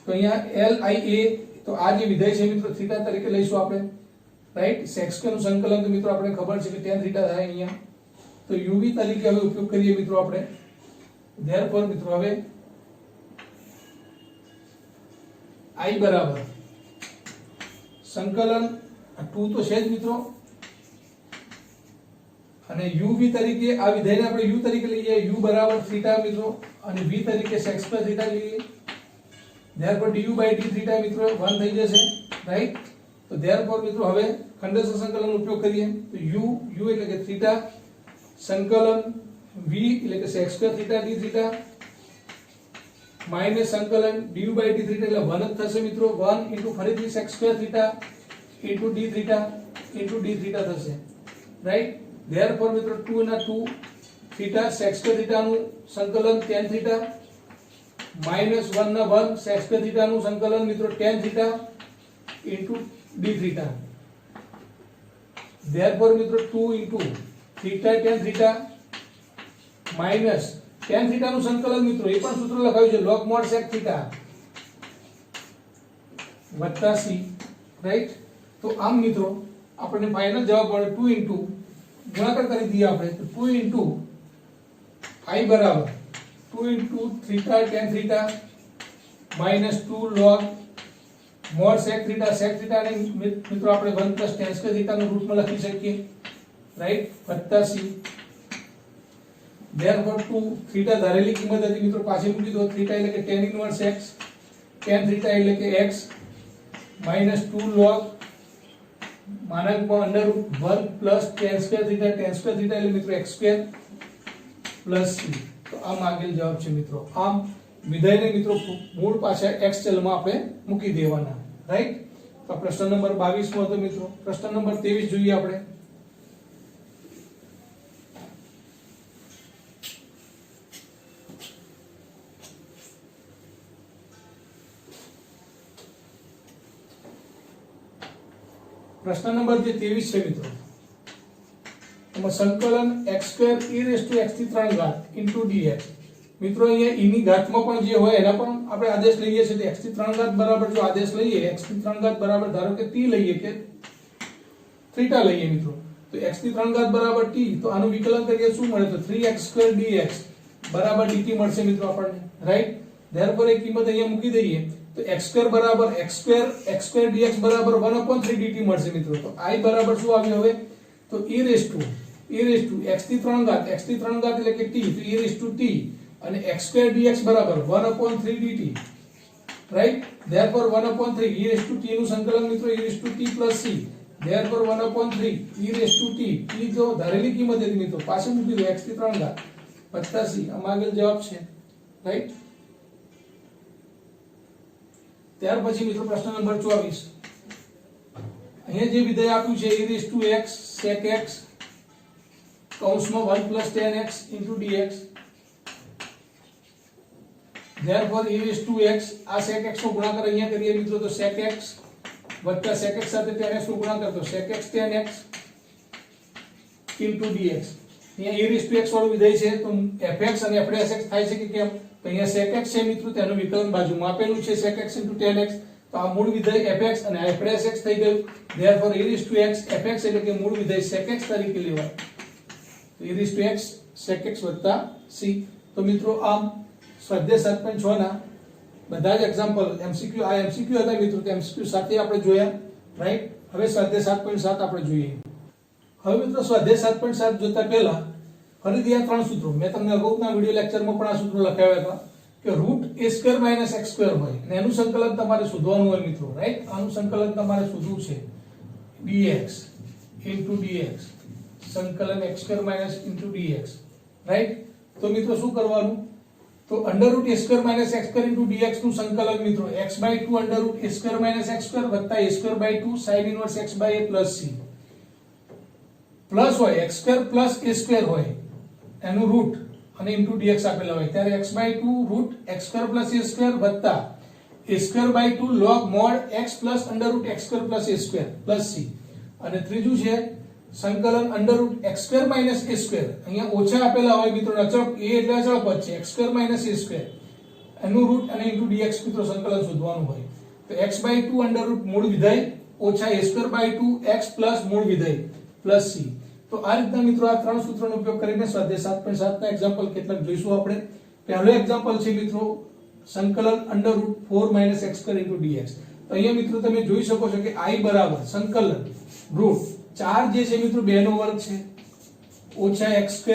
તો અહીંયા LIA તો આ જે વિધેય છે મિત્રો થીટા તરીકે લઈશું આપણે. રાઈટ? sec² નું સંકલન તો મિત્રો આપણે ખબર છે કે tan થીટા થાય અહીંયા. તો uv તરીકે હવે ઉપયોગ કરીએ મિત્રો આપણે. therefore મિત્રો હવે I બરાબર સંકલન 2 તો છે જ મિત્રો, અને uv તરીકે આ વિધેયને આપણે u તરીકે લઈએ. u બરાબર થીટા મિત્રો અને v તરીકે sec² થીટા લઈએ. therefore du/d થીટા મિત્રો 1 થઈ જશે. રાઈટ? તો therefore મિત્રો હવે ખંડેશ સંકલનનો ઉપયોગ કરીએ તો u એટલે કે થીટા સંકલન v એટલે કે sec² theta d theta minus સંકલન du/d થીટા એટલે 1 જ થશે મિત્રો. 1 into ફરીથી sec² theta into d theta into d theta થશે. રાઈટ? therefore મિત્રો 2 ના 2 થીટા sec² થીટા નું સંકલન tan થીટા માઈનસ 1 ના 1 sec² થીટા નું સંકલન મિત્રો tan theta into d theta. therefore મિત્રો 2 into theta tan theta minus tan theta નું સંકલન મિત્રો એ પણ સૂત્ર લખાવ્યું છે log mod sec થીટા વત્તા c. રાઈટ? તો આમ મિત્રો આપણને ફાઇનલ જવાબ મળે 2 into ગુણાકાર કરી દઈએ આપણે તો 2 into I બરાબર 2 into theta tan theta minus 2 log mod sec theta ને મિત્રો આપણે 1 plus tan square થીટા નું રૂટમાં લખી શકીએ. રાઈટ? વત્તા c. therefore 2 થીટા ધારેલી કિંમત હતી મિત્રો પાછી મૂકી દો. થીટા એટલે કે tan inverse x, tan theta એટલે કે x minus 2 log માનાંકમાં √1 plus tan square theta. tan square theta એટલે મિત્રો x² plus c. તો આમ આગળ જવાબ છે મિત્રો. આમ વિધેયને મિત્રો મૂળ પાછા x ચલમાં આપણે મૂકી દેવાના. રાઈટ? તો પ્રશ્ન નંબર 22 માં હતો મિત્રો. પ્રશ્ન નંબર 23 જોઈએ આપણે. પ્રશ્ન નંબર જે 23 છે મિત્રો એમાં સંકલન x² e⁻³ into dx. મિત્રો અહીંયા e ની ઘાતમાં પણ જે હોય એના પણ આપણે આદેશ લઈએ છીએ. તો x³ બરાબર જો આદેશ લઈએ x³ બરાબર ધારો કે t લઈએ કે થીટા લઈએ મિત્રો તો x³ બરાબર t તો આનું વિકલન કરીએ શું મળે તો 3x² dx બરાબર dt મળશે મિત્રો આપણને. રાઈટ? therefore એ કિંમત અહીંયા મૂકી દઈએ તો x² બરાબર x² dx બરાબર 1/3 dt મળશે મિત્રો. તો I બરાબર શું આવ્યું હવે તો x³ એટલે કે t તો e⁻t અને x² dx બરાબર 1/3 dt. રાઈટ? therefore 1/3 e⁻t નું સંકલન મિત્રો e⁻t plus c. therefore 1/3 e⁻t t જો ધારેલી કિંમત હતી મિત્રો પાછળ મૂકી દો x³ વત્તા c. આમ આગળ જવાબ છે. રાઈટ? ત્યાર પછી મિત્રો પ્રશ્ન નંબર 24. અહીંયા જે વિધેય આપ્યું છે e⁻x sec x કૌંસમાં 1 plus tan x into dx. therefore e⁻x આ sec x નો ગુણાકાર અહીંયા કરીએ મિત્રો તો sec x વત્તા sec x સાથે tan x નો ગુણાકાર તો sec x tan x into dx. અહીંયા e raised to x વાળું વિધેય છે તો fx અને f dash x થાય છે કે કેમ? તો અહીંયા sec x છે મિત્રો, તેનું વિકલન બાજુમાં આપેલું છે sec x * tan x, તો આ મૂળ વિધેય fx અને f dash x થઈ ગયું. therefore e raised to x fx એટલે કે મૂળ વિધેય sec x તરીકે લેવાય. તો e raised to x sec x + c. તો મિત્રો આમ સ્વાધ્યાય 7.6 ના બધા જ એક્ઝામ્પલ MCQ હતા મિત્રો, તો MCQ સાથે આપણે જોયા, રાઈટ. હવે સ્વાધ્યાય 7.7 આપણે જોઈએ. હવે મિત્રો સ્વાધ્યાય 7.7 જોતા પહેલા ફરીથી આ ત્રણ સૂત્રો મેં તમને અગાઉના વિડિયો લેક્ચરમાં પણ આ સૂત્રો લખાવ્યા હતા કે √a² - x² હોય અને એનું સંકલન તમારે શોધવાનું હોય મિત્રો, રાઈટ. આનું સંકલન તમારે શોધવું છે dx * dx સંકલન x² - dx, રાઈટ. તો મિત્રો શું કરવાનું? તો √a² - x² dx નું સંકલન મિત્રો x/2 √a² - x² વત્તા a²/2 sin inverse x/a + c plus હોય x² + a² હોય એનું રૂટ અને ઇન્ટુ dx આપેલા હોય ત્યારે x/2 √x² + a² વત્તા a²/2 log mod x + √x² + a² + c. અને ત્રીજું છે સંકલન √x² - a², અહીંયા ઓછા આપેલા હોય મિત્રો, અચળ a એટલે અચળ પદ છે, x² - a² એનું રૂટ અને ઇન્ટુ dx મિત્રો સંકલન શોધવાનું હોય. તો x/2 √ મૂળ વિધેય ઓછા a²/2 x + મૂળ વિધેય + c. તો આ રીતના મિત્રો આ ત્રણ સૂત્રોનો ઉપયોગ કરીને સ્વાધ્યાય 7.7 ના એક્ઝામ્પલ કેટલાક જોઈશું આપણે. પહેલો એક્ઝામ્પલ છે મિત્રો સંકલન √4 - x² dx. તો અહીંયા મિત્રો તમે જોઈ શકો છો કે i બરાબર સંકલન રૂટ 4 જે છે મિત્રો 2 નો વર્ગ છે ઓછા x²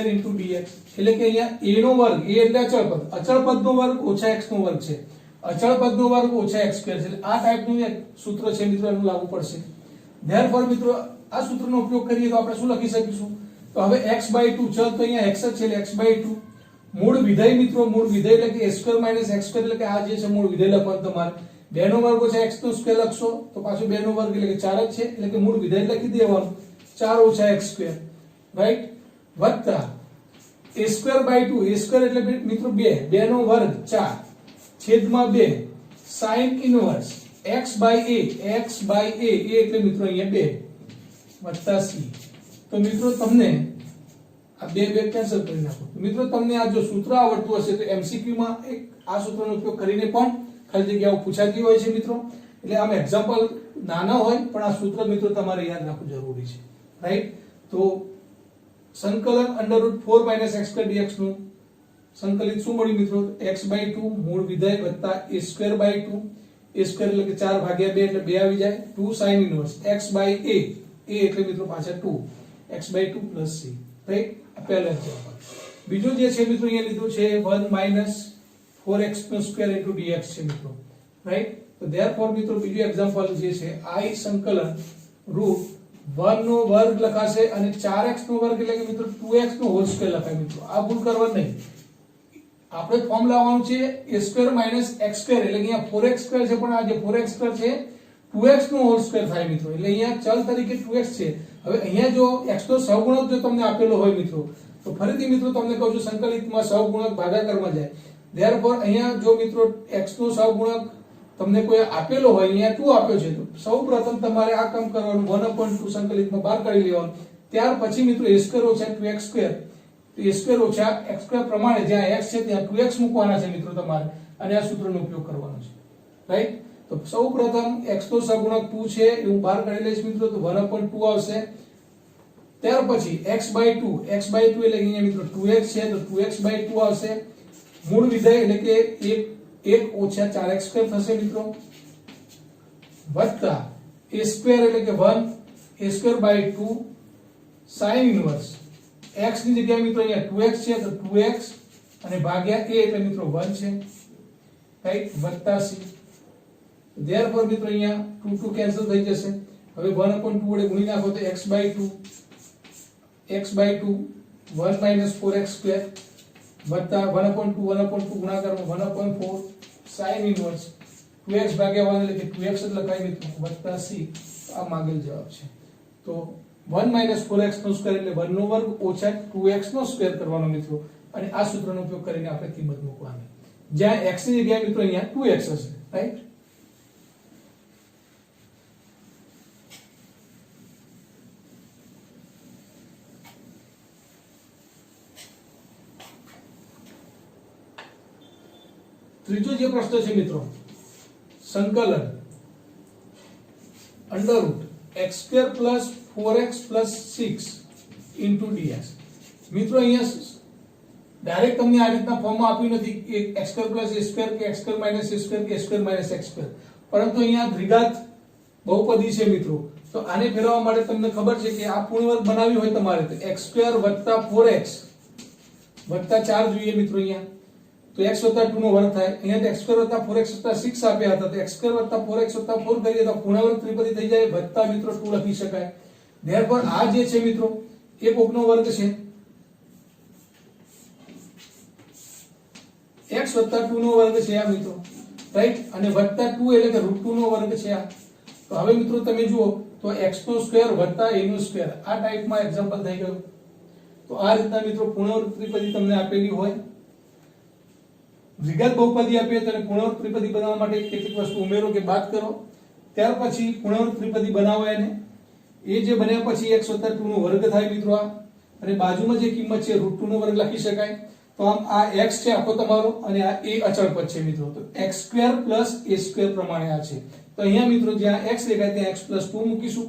dx, એટલે કે અહીંયા a નો વર્ગ, a એટલે અચળ પદનો વર્ગ ઓછા x નો વર્ગ છે, અચળ પદનો વર્ગ ઓછા x² છે, એટલે આ ટાઈપનું એક સૂત્ર છે મિત્રો, એનું લાગુ પડશે. ધેરફોર મિત્રો આ સૂત્રનો ઉપયોગ કરીએ તો આપણે શું લખી શકીશું? તો હવે x/2 ચલ તો અહીંયા x જ છે એટલે x/2 મૂળ વિધેય મિત્રો, મૂળ વિધેય એટલે કે a² - x² એટલે કે આ જે છે મૂળ વિધેય લખવાનું તમારે 2 નો વર્ગ ઓછા x² લખશો તો પાછું 2 નો વર્ગ એટલે કે 4 જ છે, એટલે કે મૂળ વિધેય લખી દેવાનું 4 ઓછા x², રાઈટ, વત્તા a²/2, a² એટલે મિત્રો 2 નો વર્ગ 4 છેદમાં 2 sin ઇનવર્સ x/a એટલે મિત્રો અહીંયા 2 વત્તા c. તો મિત્રો તમને આ બે કેન્સલ કરી નાખો. મિત્રો તમને આ જો સૂત્ર આવડતું હશે તો MCQ માં એક આ સૂત્રનો ઉપયોગ કરીને પણ ખાલી જગ્યાઓ પૂછાતી હોય છે મિત્રો, એટલે આમ એક્ઝામ્પલ નાના હોય પણ આ સૂત્ર મિત્રો તમારે યાદ રાખવું જરૂરી છે, રાઈટ. તો સંકલન √4 - x² dx નું સંકલિત શું મળ્યું મિત્રો? x/2 મૂળ વિધેય વત્તા a²/2, a² એટલે કે 4/2 એટલે 2 આવી જાય, 2 sin inverse x/a, a એટલે મિત્રો પાછા 2 x/2 + c, રાઈટ. આ પહેલો એક્ઝામ્પલ. બીજો જે છે મિત્રો અહીંયા લીધું છે 1 - 4x² dx છે મિત્રો, રાઈટ. તો ધેરફોર મિત્રો બીજો એક્ઝામ્પલ જે છે i સંકલન √1 નો વર્ગ લખાશે અને 4x નો વર્ગ એટલે કે મિત્રો 2x નો હોલ સ્ક્વેર લખાય મિત્રો. આ ભૂલ કરવાની નહીં, આપણે ફોર્મ લાવવાનું છે a² - x² એટલે કે અહીંયા 4x² છે પણ આ જે 4x² છે 2x નો હોલ સ્ક્વેર થાય મિત્રો, એટલે અહીંયા ચલ તરીકે 2x છે. હવે અહીંયા જો x નો સહગુણક જો તમને આપેલો હોય મિત્રો તો ફરીથી મિત્રો તમને કહું છું સંકલિતમાં સહગુણક ભાગાકારમાં જાય. ધેરફોર અહીંયા જો મિત્રો x નો સહગુણક તમને કોઈ આપેલો હોય, અહીંયા 2 આપ્યો છે, તો સૌપ્રથમ તમારે આ કામ કરવાનું 1/2 સંકલિતમાં બહાર કાઢી લેવાનું. ત્યાર પછી મિત્રો a² ઓછા 2x², તો a² ઓછા x² પ્રમાણે જ્યાં x છે ત્યાં 2x મૂકવાના છે મિત્રો તમારે, અને આ સૂત્રનો ઉપયોગ કરવાનો છે, રાઈટ. તો સૌપ્રથમ x નો સહગુણક 2 છે એ હું બહાર કાઢી લઈશ મિત્રો, તો 1/2 આવશે. ત્યાર પછી x/2 એટલે કે અહીંયા મિત્રો 2x છે તો 2x/2 આવશે. મૂળ વિધેય એટલે કે 1 ઓછા 4x² થશે મિત્રો, વત્તા a² એટલે કે 1 a²/2 sin ઇનવર્સ x ની જગ્યાએ મિત્રો અહીંયા 2x છે તો 2x અને ભાગ્યા a એટલે મિત્રો 1 છે, રાઈટ, વત્તા c. ધેરફોર મિત્રો અહીંયા 2 કેન્સલ થઈ જશે. હવે 1/2 વડે ગુણી નાખો તો x/2 1 - 4x² વત્તા 1/2 ગુણાકારમાં 1/4 sin ઇનવર્સ 2x ભાગ્યા 1 એટલે કે 2x જ લખાય મિત્રો, વત્તા c. આ માંગેલ જવાબ છે. તો 1 - 4x² એટલે 1 નો વર્ગ ઓછા 2x² કરવાનો મિત્રો, અને આ સૂત્રનો ઉપયોગ કરીને આપણે કિંમત મૂકવાની, જ્યાં x ની જગ્યાએ મિત્રો અહીંયા 2x હશે, રાઈટ. ત્રીજો જે પ્રશ્ન છે મિત્રો, સંકલન under root x² plus 4x plus 6 into dx. મિત્રો અહીંયા ડાયરેક્ટ તમને આ રીતના ફોર્મમાં આપ્યું નથી કે x² પ્લસ a² કે x² માઇનસ a² કે a² માઇનસ x², પરંતુ અહીંયા દ્વિઘાત બહુપદી છે મિત્રો. તો આને ફેરવવા માટે તમને ખબર છે કે આ પૂર્ણવર્ગ બનાવ્યું હોય તમારે તો x² વત્તા 4x વત્તા 4 જોઈએ મિત્રો. અહીંયા તો x વત્તા 2 નો વર્ગ થાય. અહીંયા તો x² વત્તા 4x વત્તા 6 આપ્યા હતા, તો x² વત્તા 4x વત્તા 4 કરીએ તો પૂર્ણાંક ત્રિપદી થઈ જાય, વત્તા મિત્રો 2 લખી શકાય. ધેરફોર આ જે છે મિત્રો એ કોકનો વર્ગ છે, x વત્તા 2 નો વર્ગ છે આ મિત્રો, રાઈટ. અને વત્તા 2 એટલે કે √2 નો વર્ગ છે આ. તો હવે મિત્રો તમે જુઓ તો x નો સ્ક્વેર વત્તા a નો સ્ક્વેર આ ટાઈપમાં એક્ઝામ્પલ થઈ ગયું. તો આ રીતના મિત્રો પૂર્ણાંક ત્રિપદી તમને આપેલી હોય, દ્વિઘાત બહુપદી આપી તો પૂર્ણાંક ત્રિપદી બનાવવા માટે કેટલીક વસ્તુ ઉમેરો કે બાદ કરો, ત્યાર પછી પૂર્ણાંક ત્રિપદી બનાવો એને. એ જે બન્યા પછી x વત્તા 2 નો વર્ગ થાય મિત્રો આ, અને બાજુમાં જે કિંમત છે √2 નો વર્ગ લખી શકાય. તો આમ આ x છે આખો તમારો, અને આ a અચળ પદ છે મિત્રો. તો x² a² પ્રમાણે આ છે. તો અહીંયા મિત્રો જ્યાં x દેખાય ત્યાં x+2 મૂકીશું,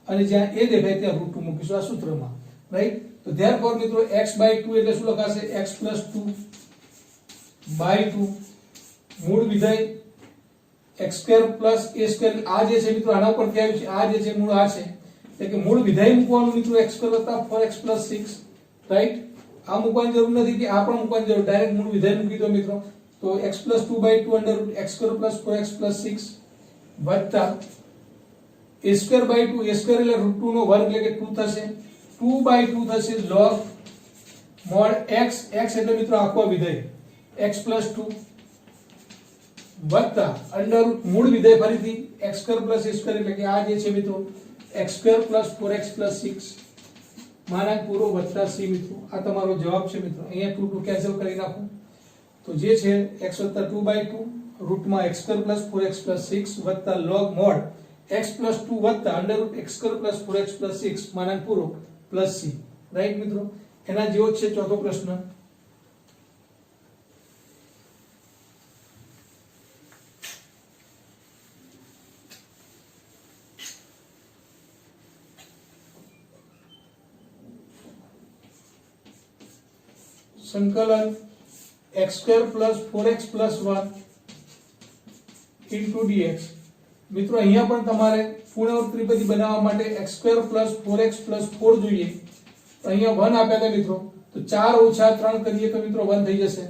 અને જ્યાં a દેખાય ત્યાં √2 મૂકીશું આ સૂત્રમાં, રાઈટ. તો ધેરફોર મિત્રો x/2 એટલે શું લખાશે, x+2/2 મૂળ વિધેય x² a². આ જે છે મિત્રો આના પરથી આવ્યું છે, આ જે છે મૂળ આ છે, એટલે કે મૂળ વિધેય મૂકવાનું મિત્રો x² વત્તા 4x + 6, રાઈટ. આ મૂકવાની જરૂર નથી કે આ પણ મૂકવાની જરૂર, ડાયરેક્ટ મૂળ વિધેય મૂકી દો મિત્રો. તો x+2/2 under root x² + 4x + 6 વત્તા a²/2, a² એટલે √2 નો વર્ગ એટલે કે 2 થશે, 2/2 થશે log mod x, x એટલે મિત્રો આખો વિધેય x+2 વત્તા અંડર રૂટ મૂળ વિધેય ફરીથી x² + a² એટલે કે આ જે છે મિત્રો x² + 4x + 6 માનાંક પૂરો વત્તા c મિત્રો. આ તમારો જવાબ છે મિત્રો. અહીંયા 2 2 કેન્સલ કરી નાખો તો જે છે x વત્તા 2/2 રૂટમાં x² + 4x + 6 વત્તા log mod x+2 વત્તા અંડર રૂટ x² + 4x + 6 માનાંક પૂરો પ્લસ c, રાઈટ મિત્રો. એના જેવો જ છે ચોથો પ્રશ્ન. સંકલન x² + 4x + 1 ઇન્ટુ dx. મિત્રો અહીંયા પણ તમારે પૂર્ણાંક ત્રિપદી બનાવવા માટે x² + 4x + 4 જોઈએ. તો અહીંયા 1 આપ્યા હતા મિત્રો, તો 4 - 3 કરીએ તો મિત્રો 1 થઈ જશે.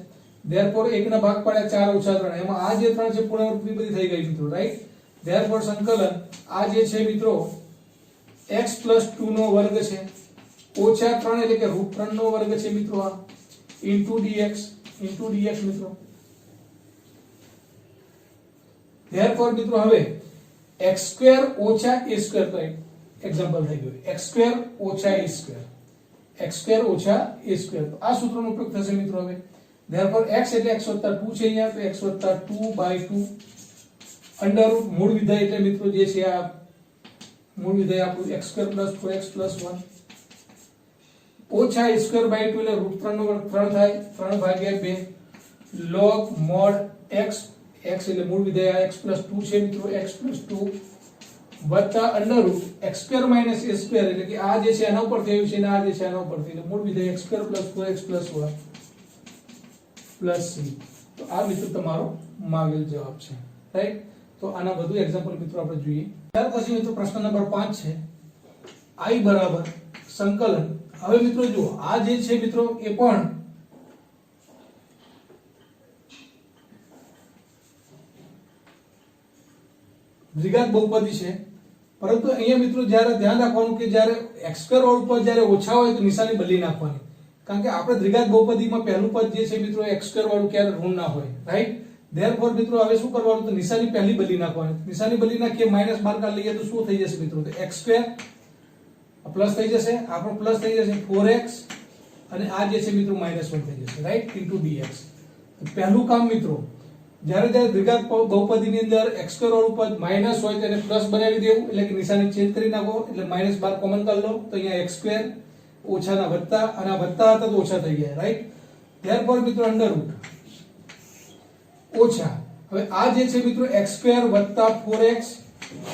ધેરફોર 1 ના ભાગ પાડ્યા 4 - 3, એમાં આ જે 3 છે પૂર્ણાંક ત્રિપદી થઈ ગઈ મિત્રો, રાઈટ. ધેરફોર સંકલન આ જે છે મિત્રો x+2 નો વર્ગ છે -3 એટલે કે √3 નો વર્ગ છે મિત્રો આ ઇન્ટુ dx મિત્રો. ધેરફોર મિત્રો હવે x² - a² તો એક્ઝામ્પલ થઈ ગયું, x² - a², x² - a². તો આ સૂત્રનો ઉપયોગ થશે મિત્રો હવે. ધેરફોર x એટલે x વત્તા 2 છે અહીંયા, તો x વત્તા 2/2 અંડર રૂટ મૂળ વિધેય એટલે મિત્રો જે છે આ મૂળ વિધેય આપણું x² + 4x + 1 ઓછા a²/2 એટલે √3 નો વર્ગ 3 થાય, 3/2 log mod x, x એટલે મૂળ વિધેય x+2 છે મિત્રો, x+2 વત્તા અંડર રૂટ x² - a² એટલે કે આ જે છે આના ઉપર થયું છે અને આ જે છે આના ઉપર થયું, એટલે મૂળ વિધેય x² + 4x + 1 પ્લસ c. તો આ મિત્રો તમારો માંગેલ જવાબ છે, રાઈટ. તો આના વધુ એક્ઝામ્પલ મિત્રો આપણે જોઈએ. ત્યાર પછી મિત્રો પ્રશ્ન નંબર 5 છે, i બરાબર સંકલન. હવે મિત્રો જુઓ આ જે છે મિત્રો એ પણ દ્વિઘાત બહુપદી છે, પરંતુ અહીંયા મિત્રો જ્યારે ધ્યાન રાખવાનું કે જ્યારે x² વાળું પદ જ્યારે ઓછા હોય તો નિશાની બદલી નાખવાની, કારણ કે આપણે દ્વિઘાત બહુપદીમાં પહેલું પદ જે છે મિત્રો x² વાળું ક્યારે ઋણ ના હોય, રાઈટ. ધેરફોર મિત્રો હવે શું કરવાનું, તો નિશાની પહેલી બદલી નાખવાની. નિશાની બદલી નાખીએ -12 કાઢી લઈએ તો શું થઈ જશે મિત્રો, તો x² પ્લસ થઈ જશે, આપણો પ્લસ થઈ જશે 4x, અને આ જે છે મિત્રો -1 થઈ જશે, રાઈટ, ઇન્ટુ dx. પહેલું કામ મિત્રો જ્યારે દ્વિઘાત બહુપદીની અંદર x² વાળું પદ માઈનસ હોય તેને પ્લસ બનાવી દેવું, એટલે કે નિશાની ચેન્જ કરી નાખો, એટલે -12 કોમન કરી લો તો અહીંયા x² ઓછાના વત્તા, અને આ વત્તા હતા તો ઓછા થઈ ગયા, રાઈટ. ધેરફોર મિત્રો અંડર રૂટ ઓછા હવે આ જે છે મિત્રો x² વત્તા 4x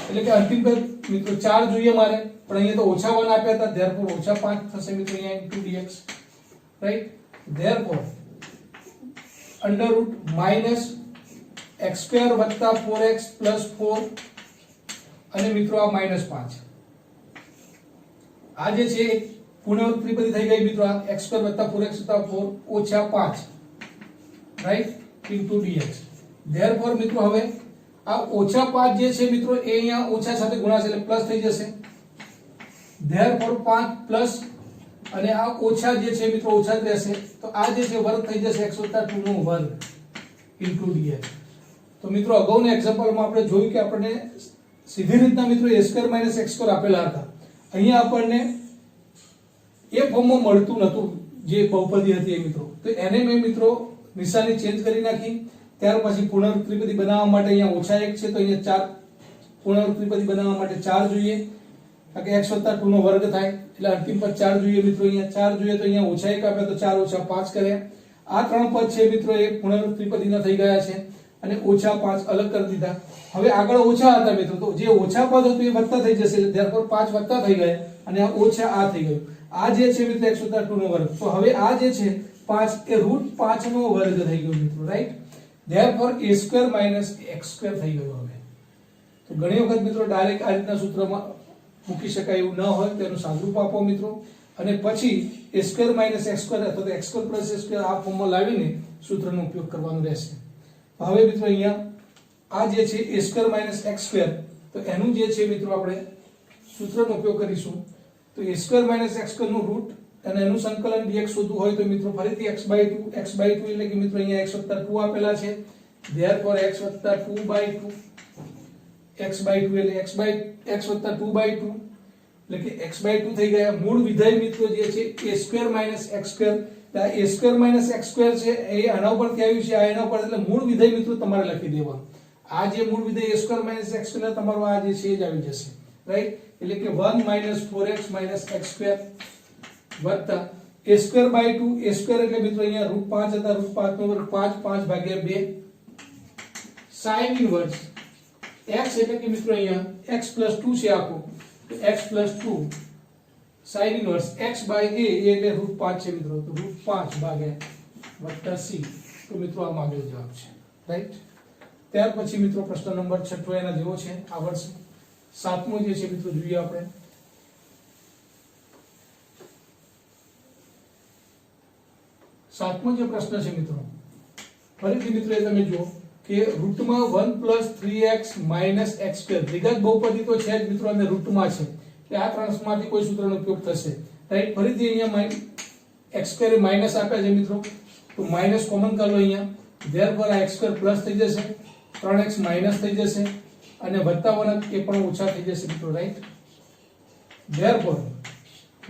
એટલે કે અંતિમ પદ મિત્રો 4 જોઈએ મારે પણ અહીંયા તો ઓછા 1 આપ્યા હતા ધેરફોર ઓછા 5 થશે મિત્રો અહીંયા into dx right therefore under route minus x² વત્તા 4x પ્લસ 4 અને મિત્રો આ -5 આ જે છે પુનરાવૃત્ત ત્રિપદી થઈ ગઈ મિત્રો આ x² વત્તા 4x વત્તા 4 ઓછા 5 રાઈટ into dx ધેરફોર મિત્રો હવે આ ઓછા 5 જે છે મિત્રો એ અહીંયા ઓછા સાથે ગુણાશે એટલે પ્લસ થઈ જશે ધેરફોર 5 પ્લસ અને આ ઓછા જે છે મિત્રો ઓછા જ રહેશે તો આ જે છે વર્ગ થઈ જશે x + 2 નો વર્ગ into dx તો મિત્રો અગાઉના એક્ઝામ્પલમાં આપણે જોયું કે આપણને સીધી રીતના મિત્રો a² - x² આપેલા હતા અહીંયા આપણને એ ફોર્મમાં મળતું નતું જે બહુપદી હતી એ મિત્રો તો એને મેં મિત્રો નિશાની ચેન્જ કરી નાખી ત્યાર પછી પૂર્ણાંક ત્રિપદી બનાવવા માટે અહીંયા ઓછા 1 છે તો અહીંયા 4 પૂર્ણાંક ત્રિપદી બનાવવા માટે 4 જોઈએ કારણ કે x + 2 નો વર્ગ થાય એટલે અંતિમ પદ 4 જોઈએ મિત્રો અહીંયા 4 જોઈએ તો અહીંયા ઓછા 1 આપ્યા તો 4 ઓછા 5 કર્યા આ ત્રણ પદ છે મિત્રો એ પૂર્ણાંક ત્રિપદીના થઈ ગયા છે અને ઓછા 5 અલગ કરી દીધા હવે આગળ ઓછા હતા મિત્રો તો જે ઓછા પદ હતું એ વત્તા થઈ જશે ધેરફોર 5 વત્તા થઈ ગયા અને આ ઓછા આ થઈ ગયું આ જે છે મિત્રો x + 2 નો વર્ગ તો હવે આ જે છે 5 એ √5 નો વર્ગ થઈ ગયો મિત્રો રાઈટ ધેરફોર a² - x² થઈ ગયું હવે તો ઘણી વખત મિત્રો ડાયરેક્ટ આ રીતના સૂત્રમાં મૂકી શકાય એવું ન હોય તેનું સાદુરૂપ આપો મિત્રો અને પછી a² - x² અથવા તો x² + a² આ ફોર્મમાં લાવીને સૂત્રનો ઉપયોગ કરવાનો રહેશે હવે મિત્રો અહીંયા આ જે છે a² - x² તો એનું જે છે મિત્રો આપણે સૂત્રનો ઉપયોગ કરીશું તો a² - x² નું રૂટ અને એનું સંકલન dx શોધવું હોય તો મિત્રો ફરીથી x/2 એટલે કે મિત્રો અહીંયા x + 2 આપેલા છે ધેરફોર x + 2/2 x/2 એટલે x + 2/2 એટલે કે x/2 થઈ ગયા મૂળ વિધેય મિત્રો જે છે a² - x² આ a² - x² છે એ આના ઉપરથી આવ્યું છે આ એના ઉપર એટલે મૂળ વિધેય મિત્રો તમારે લખી દેવાનું આ જે મૂળ વિધેય a² - x² તમારો આ જે છે જ આવી જશે રાઈટ એટલે કે 1 - 4x - x² વત્તા a²/2 a² એટલે મિત્રો અહીંયા √5 હતા √5 નો વર્ગ 5 5/2 sin ઇન્વર્સ x એટલે કે મિત્રો અહીંયા x + 2 છે આખું તો x + 2 sin ઇન્વર્સ x/a એટલે √5 છે મિત્રો તો √5 વત્તા c તો મિત્રો આ માંગેલો જવાબ છે રાઈટ ત્યાર પછી મિત્રો પ્રશ્ન નંબર 6 એના જેવો છે આવડશે સાતમો જે છે મિત્રો જોઈએ આપણે સાતમો જે પ્રશ્ન છે મિત્રો ફરીથી મિત્રો એ તમે જુઓ કે રૂટમાં 1 + 3x - x² દ્વિઘાત બહુપદી તો છે જ મિત્રો અને રૂટમાં છે એટલે આ ત્રણમાંથી કોઈ સૂત્રનો ઉપયોગ થશે રાઈટ ફરીથી અહીંયા x² માઈનસ આપ્યા છે મિત્રો તો માઈનસ કોમન કરી લો અહીંયા ધેરફોર આ x² પ્લસ થઈ જશે 3x માઈનસ થઈ જશે અને વત્તા 1 એ પણ ઓછા થઈ જશે મિત્રો રાઈટ ધેરફોર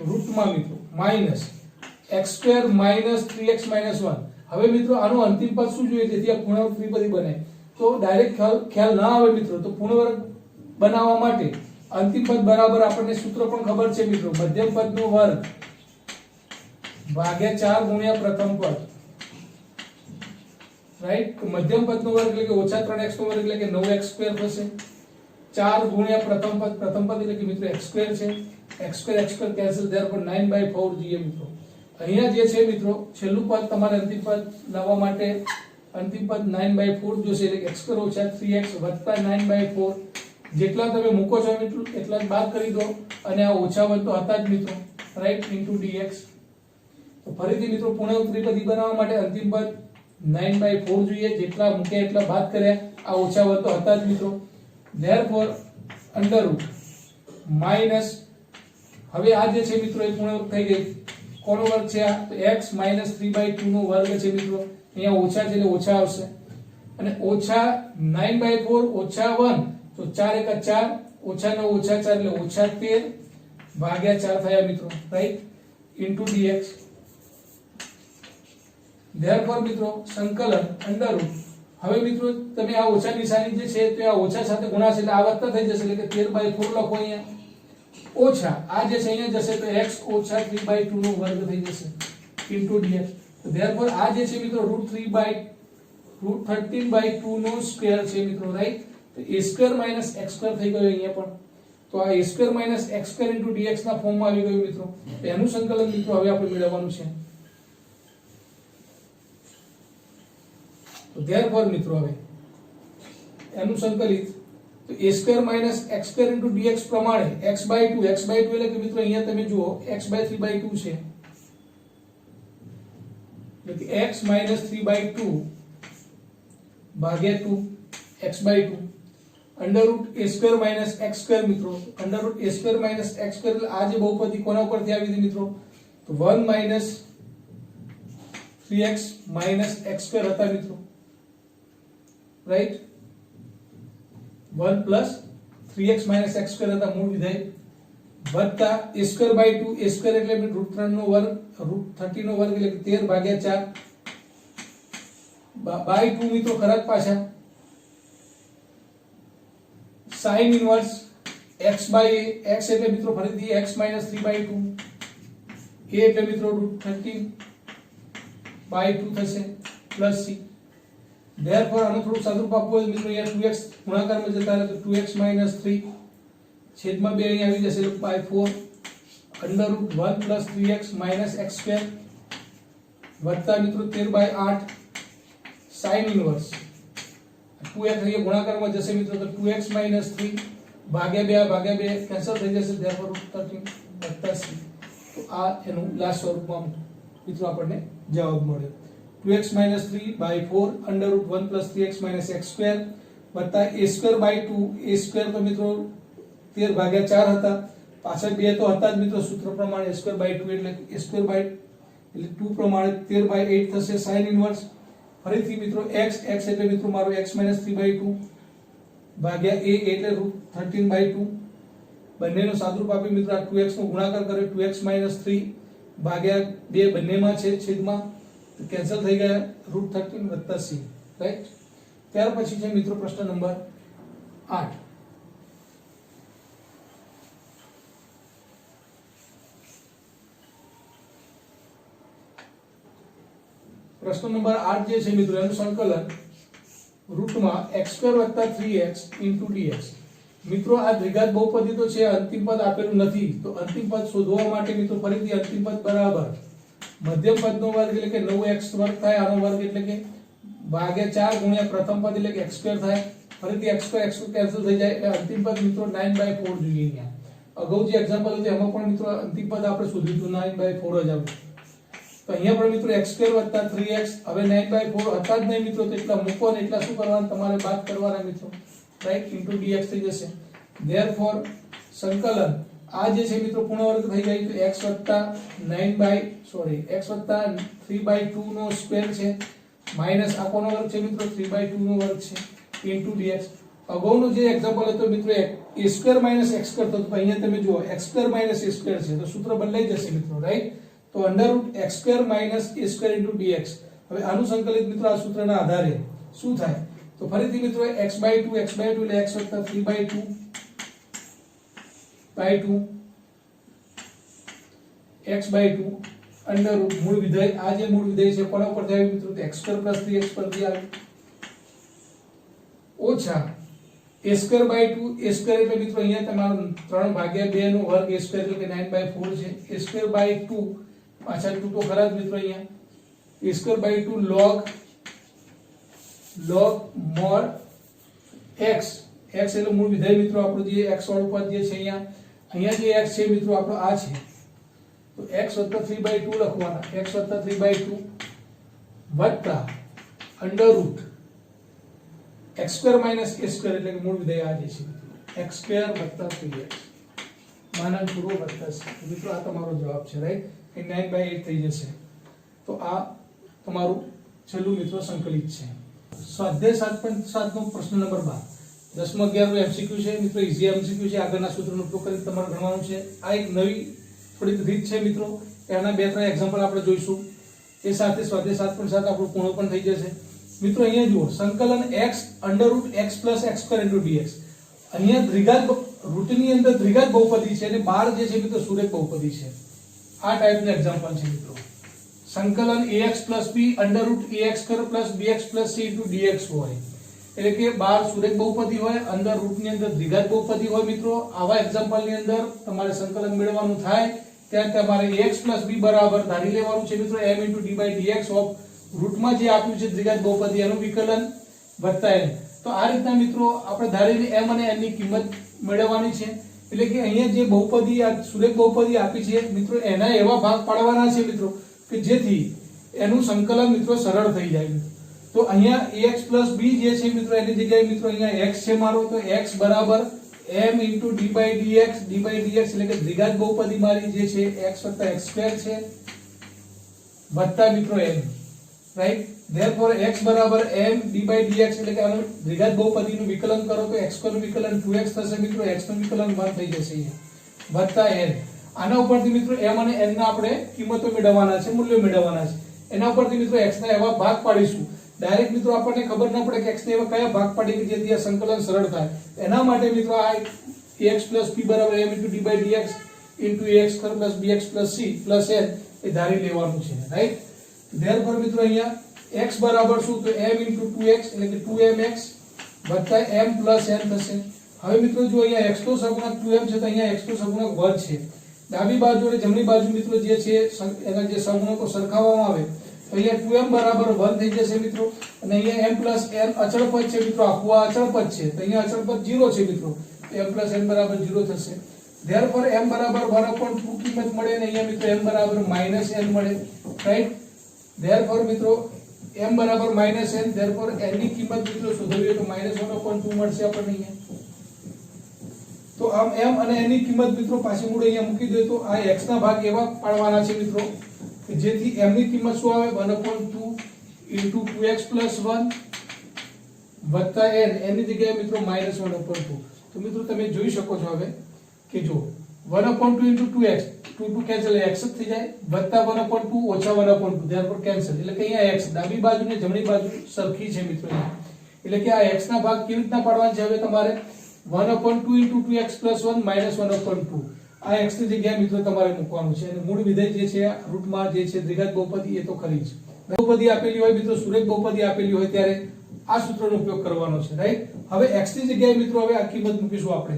રૂટમાં મિત્રો માઈનસ x² - 3x - 1 હવે મિત્રો આનું અંતિમ પદ શું જોઈએ જેથી આ પૂર્ણાંક ત્રિપદી બને તો ડાયરેક્ટ ખ્યાલ ના આવે મિત્રો તો પૂર્ણવર્ગ બનાવવા માટે અંતિમ પદ બરાબર આપણને સૂત્ર પણ ખબર છે મિત્રો મધ્યમ પદનો વર્ગ ભાગ્યા 4 ગુણ્યા પ્રથમ પદ રાઈટ મધ્યમ પદનો વર્ગ એટલે કે ઓછા 3x નો વર્ગ એટલે કે 9x² થશે 4 ગુણ્યા પ્રથમ પદ એટલે કે મિત્રો x² છે x² કેન્સલ ધેરફોર 9/4 જોઈએ મિત્રો અહીંયા જે છે મિત્રો છેલ્લું પદ તમારે અંતિમ પદ લાવવા માટે અંતિમ પદ 9/4 જોશે એટલે x² - 3x વત્તા 9/4 જેટલા તમે મૂકો છો મિત્રો એટલા જ બાદ કરી દો અને આ ઓછા હોય તો હતા જ મિત્રો રાઈટ into dx તો ફરીથી મિત્રો પૂર્ણાંક ત્રિપદી બનાવવા માટે અંતિમ પદ 9/4 જોઈએ જેટલા મૂક્યા એટલા બાદ કર્યા આ ઓછા હોય તો હતા જ મિત્રો ધેરફોર અંડર રૂટ માઈનસ હવે આ જે છે મિત્રો એ પૂર્ણાંક થઈ ગઈ કોનો વર્ગ છે આ તો x - 3/2 નો વર્ગ છે મિત્રો અહીંયા ઓછા છે એટલે ઓછા આવશે અને ઓછા 9/4 ઓછા 1 તો 4 * 4 ઓછા 9 ઓછા 4 એટલે ઓછા 13 ભાગ્યા 4 થયા મિત્રો રાઈટ into dx ધેરફોર મિત્રો સંકલન અંડર રૂટ હવે મિત્રો તમે આ ઓછા નિશાની જે છે તો આ ઓછા સાથે ગુણાશે એટલે આ વત્તા થઈ જશે એટલે કે 13/4 લખો અહીંયા ઓછા આ જે છે અહીંયા જશે તો x - 3/2 નો વર્ગ થઈ જશે into dx તો ધેરફોર આ જે છે મિત્રો √3/2 √13/2 નો સ્ક્વેર છે મિત્રો, રાઈટ? તો a² - x² થઈ ગયો અહીંયા પણ. તો આ a² - x² * dx ના ફોર્મમાં આવી ગયું મિત્રો. તો એનું સંકલન મિત્રો હવે આપણે મેળવવાનું છે. તો therefore મિત્રો હવે એનું સંકલિત તો a² - x² * dx પ્રમાણે x/2 એટલે કે મિત્રો અહીંયા તમે જુઓ x/3/2 છે, એટલે કે x - 3/2 ભાગ્યા 2 x/2 √a² - x² મિત્રો. √a² - x² એટલે આ જે બહુપદી કોના ઉપરથી આવી હતી મિત્રો? તો 1 - 3x - x² હતા મિત્રો, રાઈટ? 1 + 3x - x² હતા મૂળ વિધેય, વત્તા a²/2 a² એટલે √3 નો વર્ગ √30 નો વર્ગ એટલે 13/4 બાય 2 મિત્રો ખરા પાછા sin ઇન્વર્સ x/a. x એટલે મિત્રો ફરીથી x - 3/2, a એટલે મિત્રો √13/2 થશે પ્લસ c. therefore આનું થોડું સાદુરૂપ આપવું હોય મિત્રો અહીંયા 2x ગુણાકારમાં જતા રહે તો 2x - 3 છેદમાં 2 અહીં આવી જશે એટલે /4 √1 + 3x - x² વત્તા મિત્રો 13/8 sin ઇન્વર્સ 2x અહીંયા ગુણાકારમાં જશે મિત્રો તો 2x - 3 ભાગ્યા 2 કેન્સલ થઈ જશે, therefore √13 + c. તો આ એનું લાસ્ટ સ્વરૂપમાં મિત્રો આપણને જવાબ મળ્યો. 2x - 3/4 √1 + 3x - x² વત્તા a²/2 a² તો મિત્રો 13/4 હતા, પાછળ 2 તો હતા જ મિત્રો સૂત્ર પ્રમાણે a²/2 એટલે a² એટલે 2 પ્રમાણે 13/8 થશે sin ઇન્વર્સ ફરીથી મિત્રો x એટલે મિત્રો મારો x - 3/2 ભાગ્યા a એટલે √13/2 બંનેનો સાદુરૂપ આપી મિત્રો આ 2x નો ગુણાકાર કર્યો 2x - 3 ભાગ્યા 2 બંનેમાં છે છેદમાં તો કેન્સલ થઈ ગયા √13 + c, રાઈટ? ત્યાર પછી છે મિત્રો પ્રશ્ન નંબર 8. પ્રશ્ન નંબર 8 જે છે મિત્રો એનું સંકલન રૂટમાં x² + 3x * dx. મિત્રો આ દ્વિઘાત બહુપદી તો છે, અંતિમ પદ આપેલું નથી, તો અંતિમ પદ શોધવા માટે મિત્રો ફરીથી અંતિમ પદ બરાબર મધ્યમ પદનો વર્ગ એટલે કે 9x² થાય, આનો વર્ગ એટલે કે ભાગ્યા 4 ગુણ્યા પ્રથમ પદ એટલે કે x² થાય, ફરીથી x² કેન્સલ થઈ જાય એટલે અંતિમ પદ મિત્રો 9/4 જોઈએ. અહીંયા અગાઉ જે એક્ઝામ્પલ હતું એમાં પણ મિત્રો અંતિમ પદ આપણે શોધ્યું હતું 9/4 જ આવ્યું. તો અહીંયા પણ મિત્રો x² + 3x હવે 9/4 હતા જ નહીં મિત્રો, તો એટલા મૂકો ને એટલા શું કરવાના તમારે બાદ કરવાના મિત્રો, રાઈટ? * dx થઈ જશે. therefore સંકલન આ જે છે મિત્રો પૂર્ણ વર્ગ થઈ જાય તો x + 3/2 નો સ્ક્વેર છે માઈનસ આ કોનો વર્ગ છે મિત્રો 3/2 નો વર્ગ છે * dx. અગાઉનો જે એક્ઝામ્પલ હતો મિત્રો a² - x² તો અહીંયા તમે જુઓ x² - a² છે તો સૂત્ર બદલાઈ જશે મિત્રો, રાઈટ? તો √x² - a² * dx. હવે આનું સંકલિત મિત્રો આ સૂત્રના આધારે શું થાય તો ફરીથી મિત્રો x/2 એટલે x + 3/2 x/2 √ મૂળ વિધેય આ જે મૂળ વિધેય છે કોના પરથી આવ્યું મિત્રો તો x² + 3x પરથી આવ્યું ઓછા a²/2 a² એટલે મિત્રો અહીંયા તમારો 3/2 નો વર્ગ a² એટલે કે 9/4 છે. a²/2 પાછળ 2 તો ખરા જ મિત્રો અહીંયા a²/2 log mod x એટલે મૂળ વિધેય મિત્રો આપણું જે x વાળું પદ જે છે અહીંયા જે x છે મિત્રો આપણો આ છે તો x + 3/2 લખવાના x + 3/2 વત્તા √ x² - a² એટલે કે મૂળ વિધેય આ જે છે x² + 3x માનાંક પૂરો વત્તા c. મિત્રો આ તમારો જવાબ છે, રાઈટ? એ 9/8 થઈ જશે. તો આ તમારું છેલ્લું મિત્રો સંકલિત છે. સ્વાધ્યાય 7.7 નો પ્રશ્ન નંબર 12 10માં 11 નો MCQ છે મિત્રો, ઈઝી MCQ છે. આગળના સૂત્રનો ઉપયોગ કરીને તમારે ગણવાનું છે. આ એક નવી થોડીક રીત છે મિત્રો, એના 2-3 એક્ઝામ્પલ આપણે જોઈશું. એ સાથે સ્વાધ્યાય 7.7 આપણું પૂર્ણ પણ થઈ જશે. મિત્રો અહીંયા જુઓ સંકલન x √x + x² * dx. અહીંયા દ્વિઘાત રૂટની અંદર દ્વિઘાત બહુપદી છે અને 12 જે છે મિત્રો સુરેખ બહુપદી છે. આ ટાઈપનું એક્ઝામ્પલ છે મિત્રો. સંકલન ax + b √ax² + bx + c * dx હોય, એટલે કે બહાર સુરેખ બહુપદી હોય, અંદર રૂટની અંદર દ્વિઘાત બહુપદી હોય મિત્રો. આવા એક્ઝામ્પલ ની અંદર તમારે સંકલન મેળવવાનું થાય ત્યારે તમારે ax + b બરાબર ધારી લેવાનું છે મિત્રો m * d/dx ઓફ રૂટમાં જે આપ્યું છે દ્વિઘાત બહુપદી એનું વિકલન વત્તા n. તો આ રીતના મિત્રો આપણે ધારીને m અને n ની કિંમત મેળવવાની છે. એટલે કે અહીંયા જે બહુપદી આ સુરેખ બહુપદી આપી છે મિત્રો એના એવા ભાગ પાડવાના છે મિત્રો કે જેથી એનું સંકલન મિત્રો સરળ થઈ જાય. તો અહીંયા ax + b જે છે મિત્રો એની જગ્યાએ મિત્રો અહીંયા x છે મારો, તો x બરાબર m * d/dx d/dx એટલે કે દ્વિઘાત બહુપદી મારી જે છે x + x² છે વત્તા મિત્રો n, રાઈટ. ધેરફોર x બરાબર m d/dx એટલે કે આનું દ્વિઘાત બહુપદીનું વિકલન કરો તો x² નું વિકલન 2x થશે મિત્રો, x નું વિકલન 1 થઈ જશે અહીંયા વત્તા n. આના ઉપરથી મિત્રો m અને n ના આપણે કિંમતો મેળવવાના છે, મૂલ્યો મેળવવાના છે. એના ઉપરથી મિત્રો x ના એવા ભાગ પાડીશું. ડાયરેક્ટ મિત્રો આપણને ખબર ન પડે કે x ને એવા કયા ભાગ પાડી કે જેથી આ સંકલન સરળ થાય. એના માટે મિત્રો આ ax + b બરાબર m * d/dx * ax² + bx + c + n એ ધારી લેવાનું છે, રાઈટ. ધેરફોર મિત્રો અહીંયા x બરાબર શું, તો m * 2x એટલે કે 2mx વત્તા m + n થશે. હવે મિત્રો જો અહીંયા x નો સહગુણક 2m છે તો અહીંયા x નો સહગુણક 1 છે. ડાબી બાજુ અને જમણી બાજુ મિત્રો જે છે એના જે સહગુણકો સરખાવવામાં આવે તો અહીંયા 2m બરાબર 1 થઈ જશે મિત્રો, અને અહીંયા m + n અચળ પદ છે મિત્રો, આખું આ અચળ પદ છે તો અહીંયા અચળ પદ 0 છે મિત્રો, m + n બરાબર 0 થશે. ધેરફોર m બરાબર 1/2 કિંમત મળે અને અહીંયા મિત્રો m બરાબર -n મળે, રાઈટ. ધેરફોર મિત્રો m બરાબર -n, ધેરફોર n ની કિંમત મિત્રો શોધવી તો -1/2 મળશે આપણને અહીંયા. તો આમ m અને n ની કિંમત મિત્રો પાછી મૂળ અહીંયા મૂકી દે તો આ x ના ભાગ એવા પાડવાના છે મિત્રો કે જેથી m ની કિંમત શું આવે 1/2 * 2x + 1 વત્તા n ની જગ્યાએ મિત્રો -1/2. તો મિત્રો તમે જોઈ શકો છો હવે કે જો 1/2 * 2x 2 કેન્સલ x જ થઈ જાય વત્તા 1/2 ઓછા 1/2 ધેરફોર કેન્સલ, એટલે કે અહીંયા x ડાબી બાજુ ને જમણી બાજુ સરખી છે મિત્રો. એટલે કે આ x ના ભાગ કેવી રીતના પાડવાના છે હવે તમારે 1/2 * 2x + 1 -1/2 આ x ની જગ્યાએ મિત્રો તમારે મૂકવાનું છે. અને મૂળ વિધેય જે છે રૂટમાં જે છે દ્વિઘાત બહુપદી એ તો ખરી જ. બહુપદી આપેલી હોય મિત્રો, સુરેખ બહુપદી આપેલી હોય ત્યારે આ સૂત્રનો ઉપયોગ કરવાનો છે, રાઈટ. હવે x ની જગ્યાએ મિત્રો હવે આ કિંમત મૂકીશું આપણે.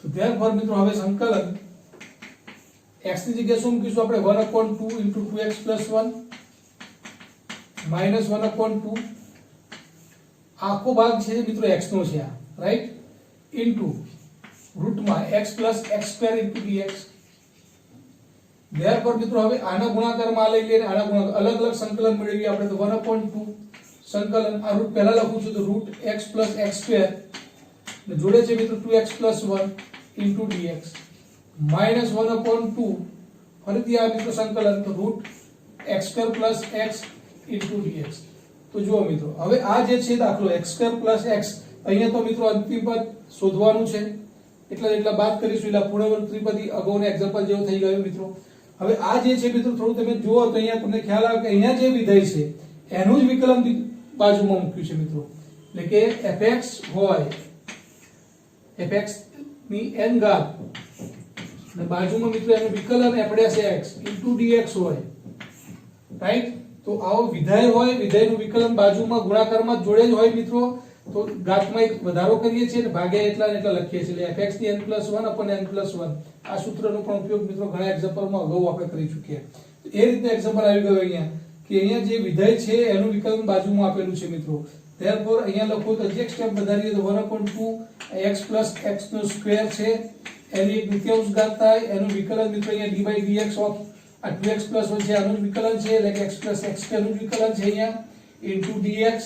તો therefore મિત્રો હવે સંકલન x ની જગ્યાએ શું મૂકીશું આપણે 1/2 * 2x + 1 -1/2 આખો ભાગ છે મિત્રો x નો છે આ, right, into રૂટમાં x + x² * dx. therefore મિત્રો હવે આના ગુણાકારમાં લઈ લઈએ, આના ગુણાકાર અલગ અલગ સંકલન મેળવીએ આપણે. તો 1/2 સંકલન આ રૂટ પહેલા લખું છું તો √x + x² ને જોડે છે મિત્રો 2x + 1 * dx -1/2 ફરીથી આ મિત્રો સંકલન તો √x² + x * dx. તો જુઓ મિત્રો હવે આ જે છે દાખલો x² + x અહીંયા તો મિત્રો અંતિમ પદ શોધવાનું છે, એટલા બાદ કરીશું એટલે પૂર્ણવર્ગ ત્રિપદી અગાઉના એક્ઝામ્પલ જેવું થઈ ગયું મિત્રો. હવે આ જે છે મિત્રો થોડું તમે જુઓ તો અહીંયા તમને ખ્યાલ આવે કે અહીંયા જે વિધેય છે એનું જ વિકલન બાજુમાં મૂક્યું છે મિત્રો. એટલે કે fx હોય fx ની n ઘાત અને બાજુમાં મિત્રો એનું વિકલન f'(x) * dx હોય, રાઈટ. તો આવો વિધેય હોય, વિધેયનું વિકલન બાજુમાં ગુણાકારમાં જોડે જ હોય મિત્રો, તો ઘાતમાં એક વધારો કરીએ છીએ અને ભાગ્યા એટલા ને એટલા લખીએ છીએ એટલે fx ની n+1/n+1 આ સૂત્રનો પણ ઉપયોગ મિત્રો ઘણા એક્ઝામ્પલમાં અગાઉ આપણે કરી ચૂક્યા. તો એ રીતે એક્ઝામ્પલ આવી ગયો અહીંયા કે અહીંયા જે વિધેય છે એનું વિકલન બાજુમાં આપેલું છે મિત્રો. therefore અહીંયા લખો તો હજી એક સ્ટેપ વધારીએ તો 1/2 x + x² છે એની એક દ્વિતીયાંશ ઘાત થાય, એનું વિકલન મિત્રો અહીંયા d/dx ઓફ આ 2x + 1 છે આનું વિકલન છે એટલે કે x + x² નું વિકલન છે અહીંયા * dx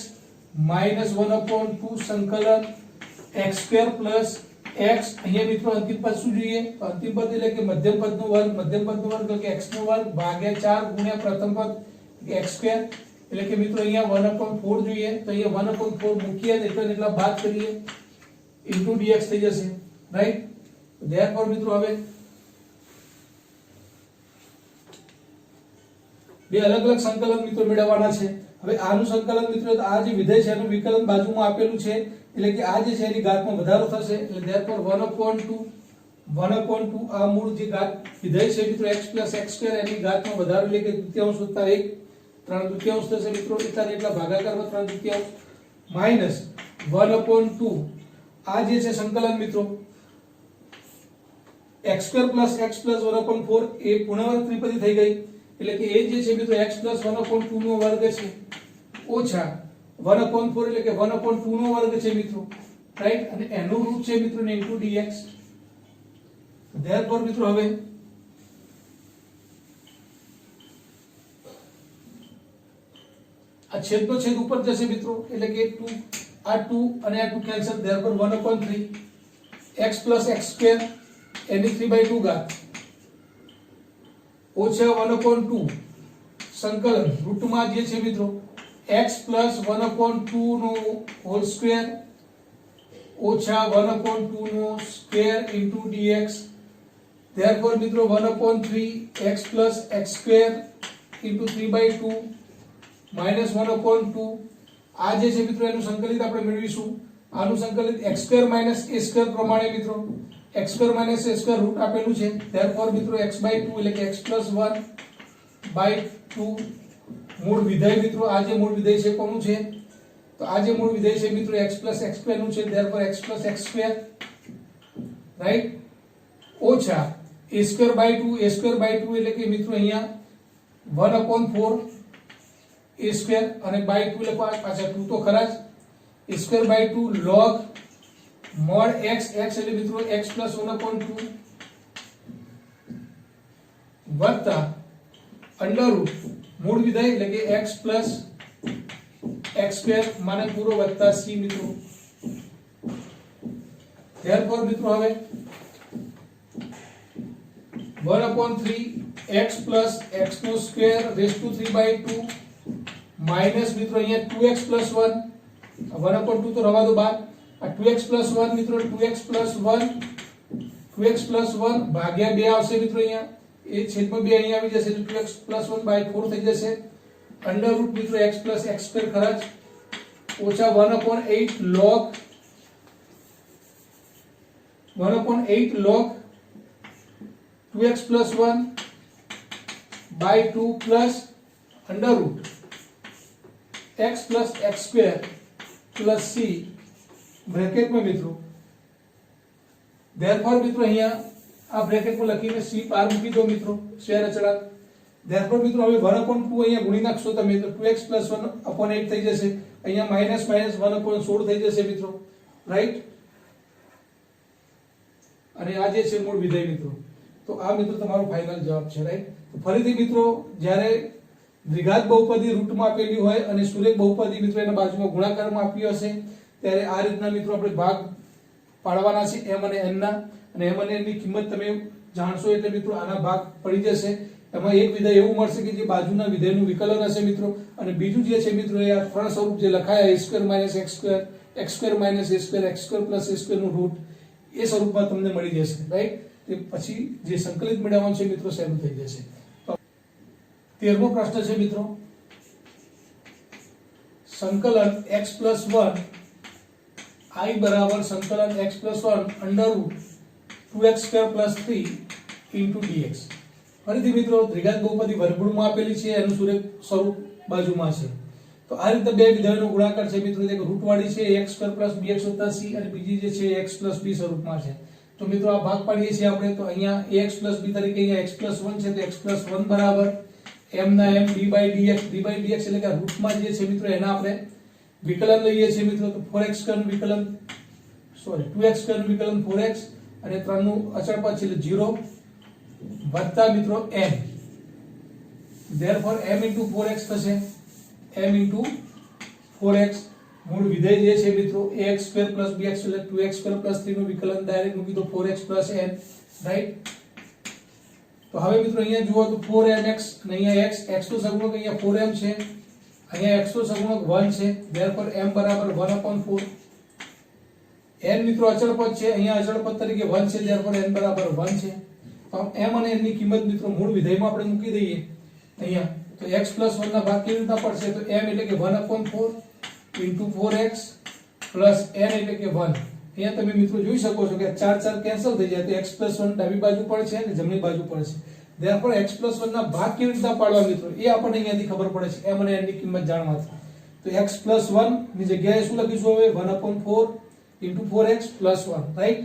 -1/2 સંકલન x² + x. અહીંયા મિત્રો અંતિમ પદ શું જોઈએ તો અંતિમ પદ એટલે કે મધ્યમ પદનો વર્ગ, મધ્યમ પદનો વર્ગ એટલે કે x નો વર્ગ ભાગ્યા 4 ગુણ્યા પ્રથમ પદ x², એટલે કે મિત્રો અહીંયા 1/4 જોઈએ તો અહીંયા 1/4 મૂકીએ એટલા બાદ કરીએ * dx થઈ જશે, રાઈટ. therefore મિત્રો હવે બે અલગ અલગ સંકલન મિત્રો મેળવવાના છે. હવે આનું સંકલન મિત્રો આ જે વિધેય છે એનું વિકલન બાજુમાં આપેલું છે એટલે કે આ જે છે એની ઘાતમાં વધારો થશે એટલે therefore 1/2 1/2 આ મૂળ જે ઘાત વિધેય છે મિત્રો x + x² એની ઘાતમાં વધારો એટલે કે તૃતીયાંશ વત્તા 1 3/4 થશે મિત્રો, એટલા ભાગાકારમાં 3/4 માઈનસ 1/2 આ જે છે સંકલન મિત્રો x² + x + 1/4 એ પૂર્ણાંક ત્રિપદી થઈ ગઈ, એટલે કે એ જે છે મિત્રો x + 1/2 નો વર્ગ છે ઓછા 1/4 એટલે કે 1/2 નો વર્ગ છે મિત્રો, રાઈટ, અને એનું રૂટ છે મિત્રો * dx. ધેરફોર મિત્રો હવે આ છેદનો છેદ ઉપર જશે મિત્રો, એટલે કે 2 આ 2 અને આ 2 કેન્સલ. ધેરફોર 1/3 x + x² એની 3/2 ઘાત ઓછા 1/2 સંકલન રૂટમાં જે છે મિત્રો x + 1/2 નો હોલ સ્ક્વેર ઓછા 1/2 નો સ્ક્વેર * dx. Therefore મિત્રો 1/3 x + x² * 3/2 minus 1/2 આ જે છે મિત્રો એનું સંકલિત આપણે મેળવીશું. આનું સંકલિત x² - a² પ્રમાણે મિત્રો x² - a² રૂટ આપેલું છે. Therefore મિત્રો x/2 એટલે કે x + 1/2 મૂળ વિધેય મિત્રો આ જે મૂળ વિધેય છે કોનું છે? તો આ જે મૂળ વિધેય છે મિત્રો x + x² નું છે. Therefore x + x² રાઈટ ઓછા a²/2 એટલે કે મિત્રો અહીંયા 1/4 a² અને / 2 એટલે પાછા 2 તો ખરા જ a²/2 log mod x એટલે મિત્રો x + 1/2 વત્તા √ મૂળ વિધેય એટલે કે x + x² માને પૂરો વત્તા c મિત્રો. Therefore મિત્રો હવે 1/3 x + x² / 3/2 માઈનસ મિત્રો અહીંયા 2x + 1 1/2 તો રવા દો બાર. આ 2x + 1 મિત્રો 2x + 1 ભાગ્યા 2 આવશે મિત્રો અહીંયા એ છેદમાં 2 અહીંયા આવી જશે એટલે 2x + 1/4 થઈ જશે. √ મિત્રો x + x² ખરા જ ઓછા 1/8 log 2x + 1/2 plus √ x + x² plus c બ્રેકેટમાં મિત્રો. Therefore મિત્રો અહીંયા આ બ્રેકેટમાં લખીને c પાર મૂકી દો મિત્રો સ્ક્વેર અચળાંક. Therefore મિત્રો હવે 1/2 અહીંયા ગુણી નાખશો તમે તો 2x + 1/8 થઈ જશે. અહીંયા માઈનસ 1/16 થઈ જશે મિત્રો, રાઈટ. અને આ જે છે મૂળ વિધેય મિત્રો. તો આ મિત્રો તમારો ફાઇનલ જવાબ છે, રાઈટ. તો ફરીથી મિત્રો જ્યારે દ્વિઘાત બહુપદી રૂટમાં આપેલી હોય અને સુરેખ બહુપદી મિત્રો એના બાજુમાં ગુણાકારમાં આપ્યો હશે ત્યારે આ રીતના મિત્રો આપણે ભાગ પાડવાના છે m અને n ના, અને m અને n ની કિંમત તમે જાણશો એટલે મિત્રો આના ભાગ પડી જશે. એમાં એક વિધેય એવું મળશે કે જે બાજુના વિધેયનું વિકલન હશે મિત્રો, અને બીજું જે છે મિત્રો એ આ ત્રણ સ્વરૂપ જે લખાયા a² - x², x² - a², x² + a² નું રૂટ એ સ્વરૂપમાં તમને મળી જશે, રાઈટ. તે પછી જે સંકલિત મેળવવાનું છે મિત્રો સહેલું થઈ જશે. 13મો પ્રશ્ન છે મિત્રો સંકલન x + 1 I બરાબર સંકલન x + 1 √ 2x² + 3 * dx. ફરીથી મિત્રો દ્વિઘાત બહુપદી વર્ગમૂળમાં આપેલી છે, એનું સુરેખ સ્વરૂપ બાજુમાં છે. તો આ રીતે બે વિધેયોનો ગુણાકાર છે મિત્રો, એક રૂટવાળી છે x² + bx + c અને બીજી જે છે x + b સ્વરૂપમાં છે. તો મિત્રો આ ભાગ પાડીએ છીએ આપણે. તો અહીંયા ax + b તરીકે અહીંયા x + 1 છે તો x + 1 બરાબર m ના m d/dx એટલે કે રૂટમાં જે છે મિત્રો એના આપણે વિકલન લઈએ છીએ મિત્રો. તો 4x² નું વિકલન 2x² નું વિકલન 4x અને 3 નું અચળ પદ છે એટલે 0 વત્તા મિત્રો m. Therefore m * 4x થશે, m * 4x મૂળ વિધેય જે છે મિત્રો ax² + bx એટલે 2x² + 3 નું વિકલન ડાયરેક્ટ મૂકી દો 4x + n, રાઈટ. તો હવે મિત્રો અહીંયા જુઓ તો 4mx અને અહીંયા x નો સહગુણક અહીંયા 4m છે, અહીંયા x નો સહગુણક 1 છે. Therefore m બરાબર 1/4. n મિત્રો અચળ પદ છે, અહીંયા અચળ પદ તરીકે 1 છે. Therefore n બરાબર 1 છે. તો m અને n ની કિંમત મિત્રો મૂળ વિધેયમાં આપણે મૂકી દઈએ અહીંયા. તો x + 1 ના ભાગ કેવી રીતના પડશે? તો m એટલે કે 1/4 * 4x + n એટલે કે 1. અહીંયા તમે મિત્રો જોઈ શકો છો કે 4 4 કેન્સલ થઈ જાય તો x+1 ડાબી બાજુ પણ છે અને જમણી બાજુ પણ છે. ધેરફોર x+1 ના ભાગ કેવી રીતે પાડવા મિત્રો એ આપણને અહીંયાથી ખબર પડે છે m અને n ની કિંમત જાણવાથી. તો x+1 ની જગ્યાએ શું લખીશું હવે 1/4 * 4x + 1 રાઈટ.